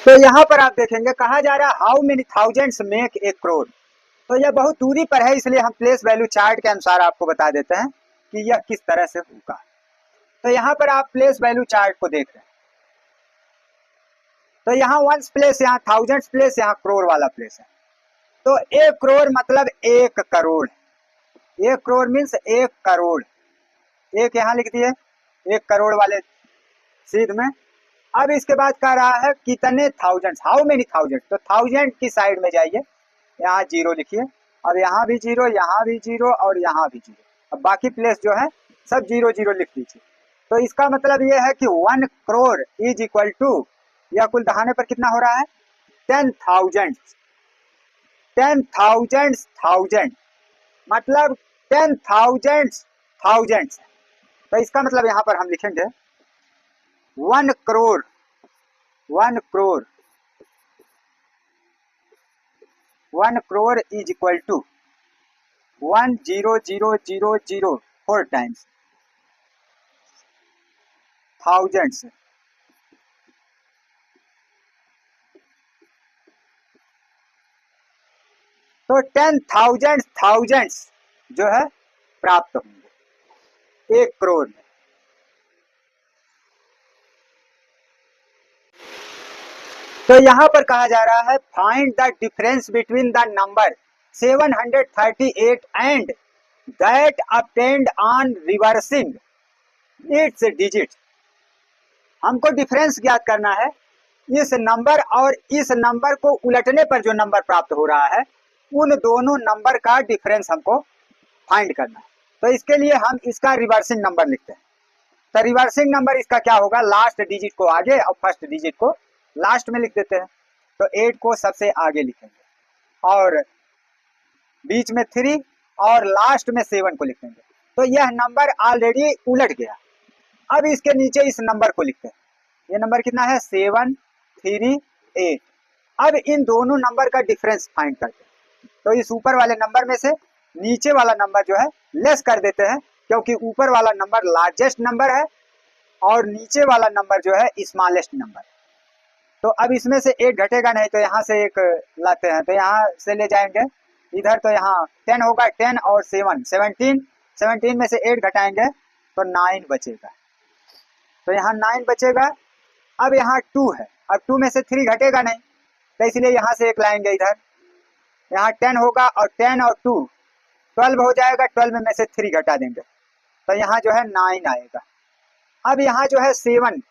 तो यहाँ पर आप देखेंगे कहा जा रहा है how many thousands make a crore. तो यह बहुत दूरी पर है, इसलिए हम प्लेस वैल्यू चार्ट के अनुसार आपको बता देते हैं कि यह किस तरह से होगा। तो यहाँ पर आप प्लेस वैल्यू चार्ट को देख रहे हैं, तो यहाँ वंस प्लेस, यहाँ थाउजेंड्स प्लेस, यहाँ करोड़ वाला प्लेस है। तो 1 करोड़ मतलब 1 करोड़, 1 करोड़ मीन्स 1 करोड़, एक यहाँ लिख दिए 1 करोड़ वाले सीध में। अब इसके बाद कह रहा है कितने थाउजेंड्स, हाउ मेनी थाउजेंड, तो थाउजेंड की साइड में जाइए, यहाँ 0 लिखिए, अब यहाँ भी 0, यहाँ भी 0 और यहाँ भी 0, अब बाकी प्लेस जो है सब 0 0 लिख दीजिए। तो इसका मतलब ये है कि 1 करोड़ इज इक्वल टू, यह कुल दहाने पर कितना हो रहा है 10,000, 10,000 थाउजेंड मतलब 10,000 थाउजेंड्स। तो इसका मतलब यहाँ पर हम लिखेंगे 1 crore, 1 crore, 1 crore is equal to 10000 4 times thousands. तो 10,000 थाउजेंड्स जो है प्राप्त होंगे 1 करोड़ में। तो यहां पर कहा जा रहा है find the difference between the number 738 and that obtained on reversing it's digit. हमको डिफरेंस ज्ञात करना है इस नंबर और इस नंबर को उलटने पर जो नंबर प्राप्त हो रहा है उन दोनों नंबर का डिफरेंस हमको फाइंड करना है। तो इसके लिए हम इसका रिवर्सिंग नंबर लिखते हैं। तो रिवर्सिंग नंबर इसका क्या होगा, लास्ट डिजिट को आगे और फर्स्ट डिजिट को लास्ट में लिख देते हैं। तो 8 को सबसे आगे लिखेंगे और बीच में 3 और लास्ट में 7 को लिखेंगे। तो यह नंबर ऑलरेडी उलट गया। अब इसके नीचे इस नंबर को लिखते हैं, ये नंबर कितना है 738। अब इन दोनों नंबर का डिफरेंस फाइंड करते हैं। तो इस ऊपर वाले नंबर में से नीचे वाला नंबर जो है लेस कर देते हैं, क्योंकि ऊपर वाला नंबर लार्जेस्ट नंबर है और नीचे वाला नंबर जो है स्मॉलेस्ट नंबर। तो अब इसमें से 1 घटेगा नहीं, तो यहाँ से 1 लाते हैं, तो यहाँ से ले जाएंगे इधर, तो यहाँ 10 होगा, 10 और 7 17, 17 में से 8 घटाएंगे तो 9 बचेगा। तो यहाँ 9 बचेगा। अब यहाँ 2 है, अब 2 में से 3 घटेगा नहीं, तो इसलिए यहाँ से 1 लाएंगे इधर, यहाँ 10 होगा और 10 और 2 12 हो जाएगा, 12 में से 3 घटा देंगे तो यहाँ जो है 9 आएगा। अब यहाँ जो है 7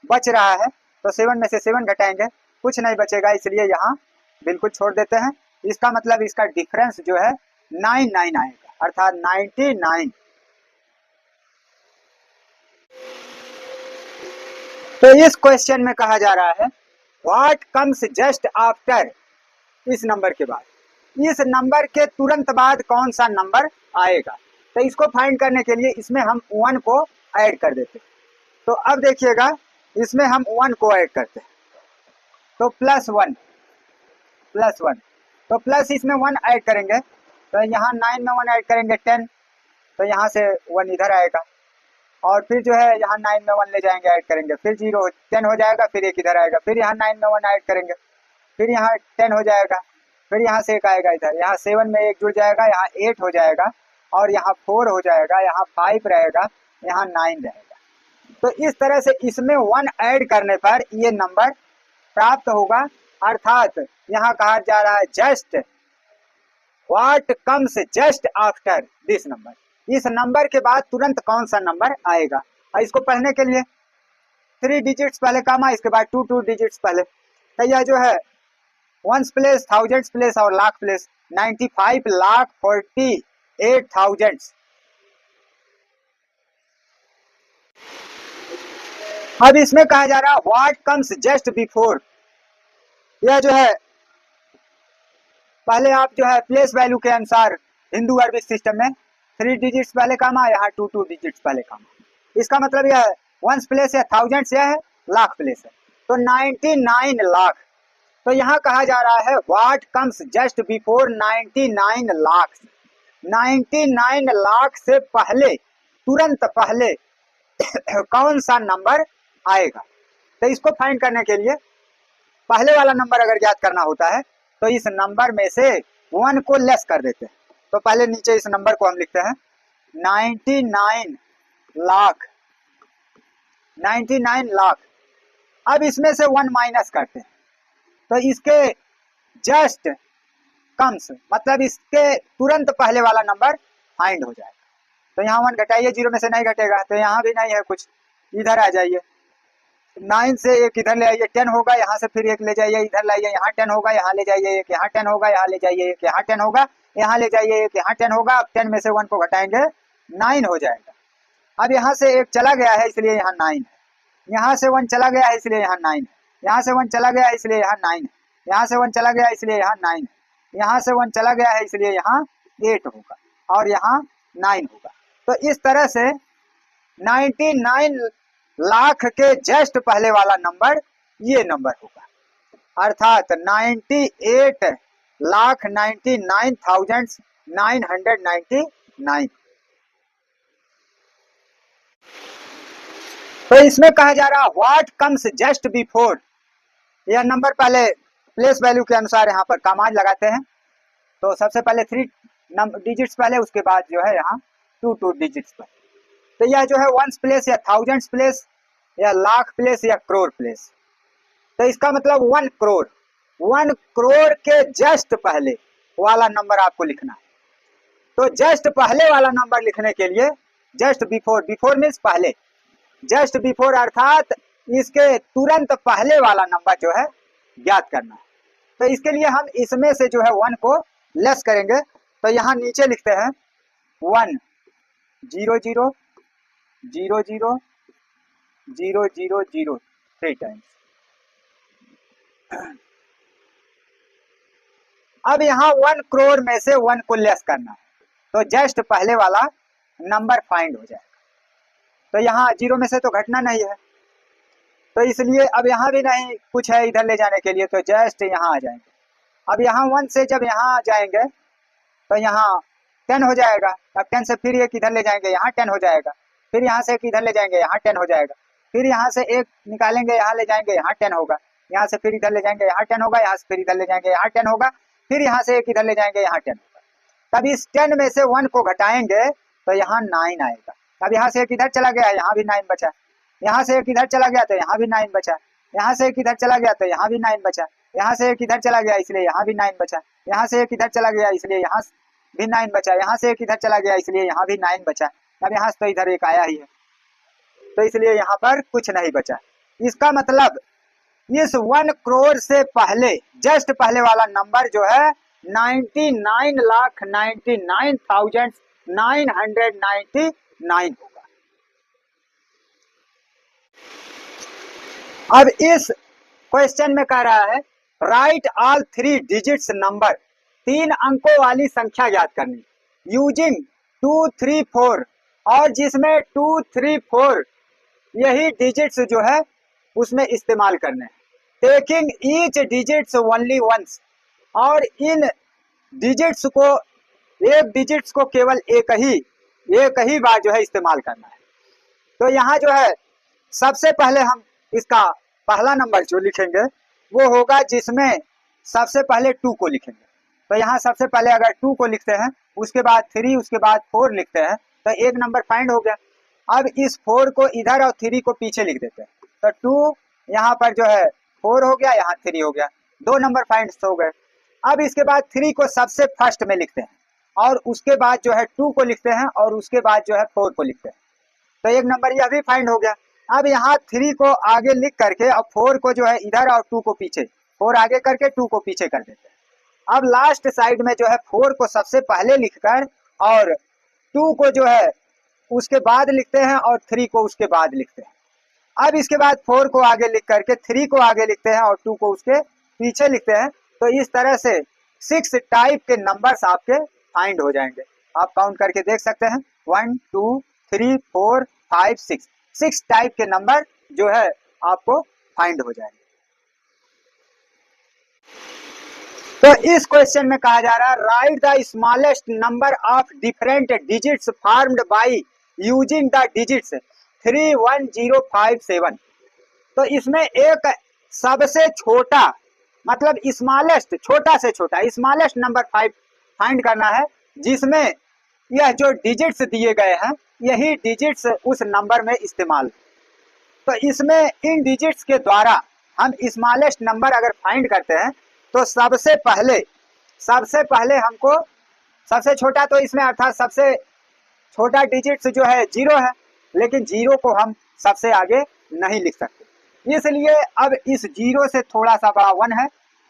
बच रहा है, तो 7 में से 7 घटाएंगे, कुछ नहीं बचेगा, इसलिए यहाँ बिल्कुल छोड़ देते हैं। इसका मतलब इसका डिफरेंस जो है 99 आएगा, अर्थात 99। तो इस क्वेश्चन में कहा जा रहा है व्हाट कम्स जस्ट आफ्टर, इस नंबर के बाद, इस नंबर के तुरंत बाद कौन सा नंबर आएगा। तो इसको फाइंड करने के लिए इसमें हम 1 को ऐड कर देते हैं। तो अब देखिएगा, इसमें हम 1 को ऐड करते हैं, तो +1 +1, तो प्लस इसमें 1 ऐड करेंगे, तो यहाँ 9 में 1 ऐड करेंगे 10, तो यहाँ से 1 इधर आएगा, और फिर जो है यहाँ 9 में 1 ले जाएंगे, ऐड करेंगे, फिर 0 10 हो जाएगा, फिर एक इधर आएगा, फिर यहाँ 9 में 1 ऐड करेंगे, फिर यहाँ 10 हो जाएगा, फिर यहाँ से एक आएगा इधर, यहाँ 7 में 1 जुड़ जाएगा, यहाँ 8 हो जाएगा, और यहाँ 4 हो जाएगा, यहाँ 5 रहेगा, यहाँ 9 रहेगा। तो इस तरह से इसमें 1 ऐड करने पर ये नंबर प्राप्त होगा, अर्थात यहाँ कहा जा रहा है just what comes just after this number, इस नंबर के बाद तुरंत कौन सा नंबर आएगा। और इसको पढ़ने के लिए 3 डिजिट्स पहले कामा, इसके बाद 2 डिजिट्स पहले, तो यह जो है वंस प्लेस, थाउजेंड्स प्लेस और लाख प्लेस, 95,48,000। अब इसमें कहा जा रहा है व्हाट कम्स जस्ट बिफोर, यह जो है पहले आप जो है प्लेस वैल्यू के अनुसार हिंदू अरबी सिस्टम में 3 डिजिट्स पहले कामा, यहाँ 2 डिजिट्स पहले कामा। इसका मतलब यह है वंस प्लेस या थाउजेंड्स यह है, लाख प्लेस है, तो 99 लाख। तो यहाँ कहा जा रहा है what comes just before 99 lakh, 99 lakh से पहले, तुरंत पहले कौन सा नंबर आएगा। तो इसको फाइंड करने के लिए पहले वाला नंबर अगर ज्ञात करना होता है तो इस नंबर में से 1 को लेस कर देते हैं। तो पहले नीचे इस नंबर को हम लिखते हैं 99 लाख, 99 लाख। अब इसमें से 1 माइनस करते हैं, तो इसके जस्ट कम्स मतलब इसके तुरंत पहले वाला नंबर फाइंड हो जाएगा। तो यहाँ 1 घटाइए, 0 में से नहीं घटेगा, तो यहाँ भी नहीं है कुछ, इधर आ जाइए, 9 से 1 इधर ले आइए, 10 होगा, यहाँ से फिर 1 ले जाइए, इधर लाइए, यहाँ 10 होगा, यहाँ ले जाइए 1, यहाँ 10 होगा, यहाँ ले जाइए 1, यहाँ 10 होगा, यहाँ ले जाइए 1, यहाँ 10 होगा। अब 10 में से 1 को घटाएंगे 9 हो जाएगा। अब यहाँ से 1 चला गया है इसलिए यहाँ 9 है, यहाँ से 1 चला गया है इसलिए यहाँ 9 है, यहाँ से 1 चला गया है इसलिए यहाँ 9 है, यहाँ से 1 चला गया है इसलिए यहाँ 9 है, यहाँ से 1 चला गया है इसलिए यहाँ 8 होगा, और यहाँ 9 होगा। तो इस तरह से 99 लाख के जस्ट पहले वाला नंबर ये नंबर होगा, अर्थात 98,99,999। तो इसमें कहा जा रहा व्हाट कम्स जस्ट बिफोर, यह नंबर पहले प्लेस वैल्यू के अनुसार यहाँ पर कामाज लगाते हैं। तो सबसे पहले 3 डिजिट्स पहले, उसके बाद जो है यहाँ 2 डिजिट्स पर। तो यह जो है वंस प्लेस या थाउजेंड्स प्लेस या लाख प्लेस या करोड़ प्लेस, तो इसका मतलब 1 करोड़, 1 करोड़ के जस्ट पहले वाला नंबर आपको लिखना है। तो जस्ट पहले वाला नंबर लिखने के लिए जस्ट बिफोर, बिफोर मीन्स पहले, जस्ट बिफोर अर्थात इसके तुरंत पहले वाला नंबर जो है ज्ञात करना है। तो इसके लिए हम इसमें से जो है 1 को लेस करेंगे। तो यहाँ नीचे लिखते हैं 1 0 0 0 0 0 0 0 3 टाइम्स। अब यहाँ 1 करोड़ में से 1 को लेस करना है, तो जस्ट पहले वाला नंबर फाइंड हो जाएगा। तो यहाँ 0 में से तो घटना नहीं है, तो इसलिए अब यहाँ भी नहीं कुछ है इधर ले जाने के लिए, तो जस्ट यहाँ आ जाएंगे। अब यहाँ 1 से जब यहाँ जाएंगे तो यहाँ 10 हो जाएगा। अब 10 से फिर 1 इधर ले जाएंगे, यहाँ 10 हो जाएगा, फिर यहाँ से 1 इधर ले जाएंगे, यहाँ 10 हो जाएगा, फिर यहाँ से 1 निकालेंगे, यहाँ ले जाएंगे, यहाँ 10 होगा, यहाँ से फिर इधर ले जाएंगे, यहाँ 10 होगा, यहाँ से फिर इधर ले जाएंगे, यहाँ 10 होगा, फिर यहाँ से 1 इधर ले जाएंगे, यहाँ 10 होगा। तब इस 10 में से 1 को घटाएंगे तो यहाँ 9 आएगा। अब यहाँ से 1 इधर चला गया, यहाँ भी 9 बचा, यहाँ से 1 इधर चला गया तो यहाँ भी 9 बचा, यहाँ से 1 इधर चला गया तो यहाँ भी 9 बचा, यहाँ से 1 इधर चला गया इसलिए यहाँ भी 9 बचा, यहाँ से 1 इधर चला गया इसलिए यहाँ भी 9 बचा, यहाँ से 1 इधर चला गया इसलिए यहाँ भी 9 बचा। अब यहाँ से तो इधर 1 आया ही है, तो इसलिए यहाँ पर कुछ नहीं बचा। इसका मतलब इस 1 करोड़ से पहले जस्ट पहले वाला नंबर जो है 99,99,999 होगा। अब इस क्वेश्चन में कह रहा है राइट ऑल 3 डिजिट्स नंबर, 3 अंकों वाली संख्या याद करनी यूजिंग 2, 3, 4, और जिसमें 2, 3, 4 यही डिजिट्स जो है उसमें इस्तेमाल करने हैं। Taking each digits only once, और इन डिजिट्स को डिजिट्स को केवल एक ही बार जो है इस्तेमाल करना है। तो यहाँ जो है सबसे पहले हम इसका पहला नंबर जो लिखेंगे वो होगा जिसमें सबसे पहले 2 को लिखेंगे। तो यहाँ सबसे पहले अगर 2 को लिखते हैं, उसके बाद 3, उसके बाद 4 लिखते हैं, तो एक नंबर फाइंड हो गया। अब इस 4 को इधर और 3 को पीछे लिख देते हैं, तो 2 यहाँ पर जो है 4 हो गया, यहाँ 3 हो गया, 2 नंबर फाइंड हो गए। अब इसके बाद 3 को सबसे फर्स्ट में लिखते हैं और उसके बाद जो है 2 को लिखते हैं और उसके बाद जो है 4 को लिखते हैं, तो एक नंबर यह भी फाइंड हो गया। अब यहाँ 3 को आगे लिख करके अब 4 को जो है इधर और 2 को पीछे, 4 आगे करके 2 को पीछे कर देते हैं। अब लास्ट साइड में जो है 4 को सबसे पहले लिखकर और 2 को जो है उसके बाद लिखते हैं और 3 को उसके बाद लिखते हैं। अब इसके बाद 4 को आगे लिख करके 3 को आगे लिखते हैं और 2 को उसके पीछे लिखते हैं। तो इस तरह से 6 टाइप के नंबर्स आपके फाइंड हो जाएंगे। आप काउंट करके देख सकते हैं 1, 2, 3, 4, 5, 6, 6 टाइप के नंबर जो है आपको फाइंड हो जाएंगे। तो इस क्वेश्चन में कहा जा रहा है right the smallest number of different digits formed by using the digits 3, 1, 0, 5, 7। तो इसमें एक सबसे छोटा मतलब स्मॉलेस्ट, छोटा से छोटा स्मॉलेस्ट नंबर 5 फाइंड करना है, जिसमें यह जो डिजिट्स दिए गए हैं यही डिजिट्स उस नंबर में इस्तेमाल। तो इसमें इन डिजिट्स के द्वारा हम स्मॉलेस्ट नंबर अगर फाइंड करते हैं तो सबसे पहले हमको सबसे छोटा, तो इसमें अर्थात सबसे छोटा डिजिट्स जो है 0 है, लेकिन 0 को हम सबसे आगे नहीं लिख सकते, इसलिए अब इस 0 से थोड़ा सा बड़ा 1 है,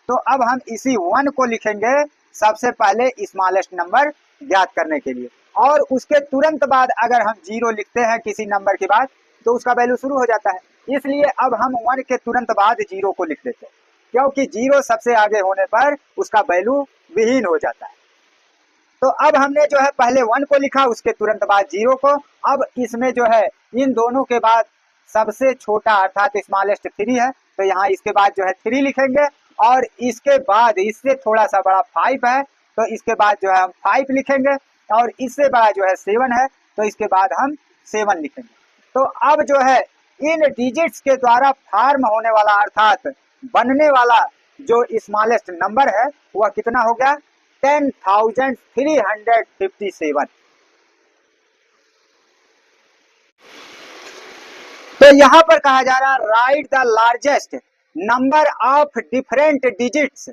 तो अब हम इसी 1 को लिखेंगे सबसे पहले स्मॉलेस्ट नंबर ज्ञात करने के लिए। और उसके तुरंत बाद अगर हम 0 लिखते हैं किसी नंबर के बाद तो उसका वैल्यू शुरू हो जाता है, इसलिए अब हम 1 के तुरंत बाद 0 को लिख देते हैं, क्योंकि 0 सबसे आगे होने पर उसका वैल्यू विहीन हो जाता है। तो अब हमने जो है पहले 1 को लिखा, उसके तुरंत बाद 0 को। अब इसमें जो है इन दोनों के बाद सबसे छोटा अर्थात स्मॉलेस्ट 3 है, तो यहाँ इसके बाद जो है 3 लिखेंगे, और इसके बाद इससे थोड़ा सा बड़ा 5 है, तो इसके बाद जो है हम 5 लिखेंगे, और इससे बड़ा जो है 7 है, तो इसके बाद हम 7 लिखेंगे। तो अब जो है इन डिजिट्स के द्वारा फॉर्म होने वाला अर्थात बनने वाला जो स्मॉलेस्ट नंबर है वह कितना हो गया 10,357। तो यहां पर कहा जा रहा है right the largest number of different digits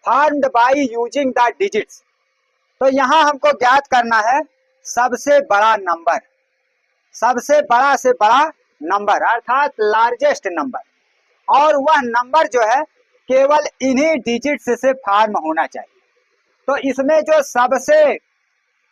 formed by using the digits. तो यहां हमको ज्ञात करना है सबसे बड़ा नंबर, सबसे बड़ा से बड़ा नंबर अर्थात लार्जेस्ट नंबर, और वह नंबर जो है केवल इन्हीं डिजिट्स से फॉर्म होना चाहिए। तो इसमें जो सबसे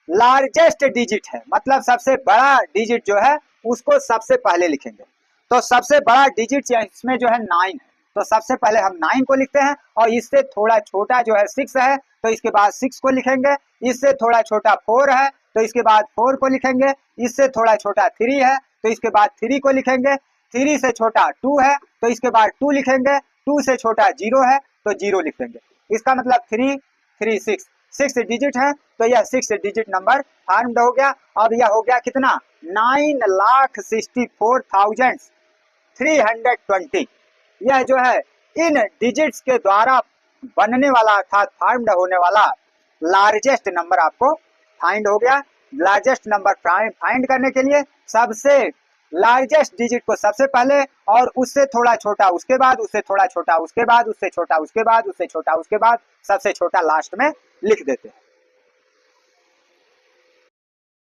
लार्जेस्ट डिजिट है मतलब सबसे बड़ा डिजिट जो है उसको सबसे पहले लिखेंगे। तो सबसे बड़ा डिजिट इसमें जो है 9 है, तो सबसे पहले हम 9 को लिखते हैं, और इससे थोड़ा छोटा जो है 6 है, तो इसके बाद 6 को लिखेंगे। इससे थोड़ा छोटा 4 है, तो इसके बाद 4 को लिखेंगे। इससे थोड़ा छोटा 3 है, तो इसके बाद 3 को लिखेंगे। 3 से छोटा 2 है, तो इसके बाद 2 लिखेंगे। 2 से छोटा 0 है, तो 0 लिखेंगे। इसका मतलब 3, 3, 6 डिजिट है, तो यह 6 डिजिट नंबर फॉर्म्ड हो गया। अब यह हो गया कितना 9,64,320। यह जो है इन डिजिट्स के द्वारा बनने वाला अर्थात फॉर्म्ड होने वाला लार्जेस्ट नंबर आपको फाइंड हो गया। लार्जेस्ट नंबर फाइंड करने के लिए सबसे लार्जेस्ट डिजिट को सबसे पहले, और उससे थोड़ा छोटा उसके बाद, उससे थोड़ा छोटा उसके बाद, उससे छोटा उसके बाद, उससे छोटा उसके बाद, सबसे छोटा लास्ट में लिख देते हैं।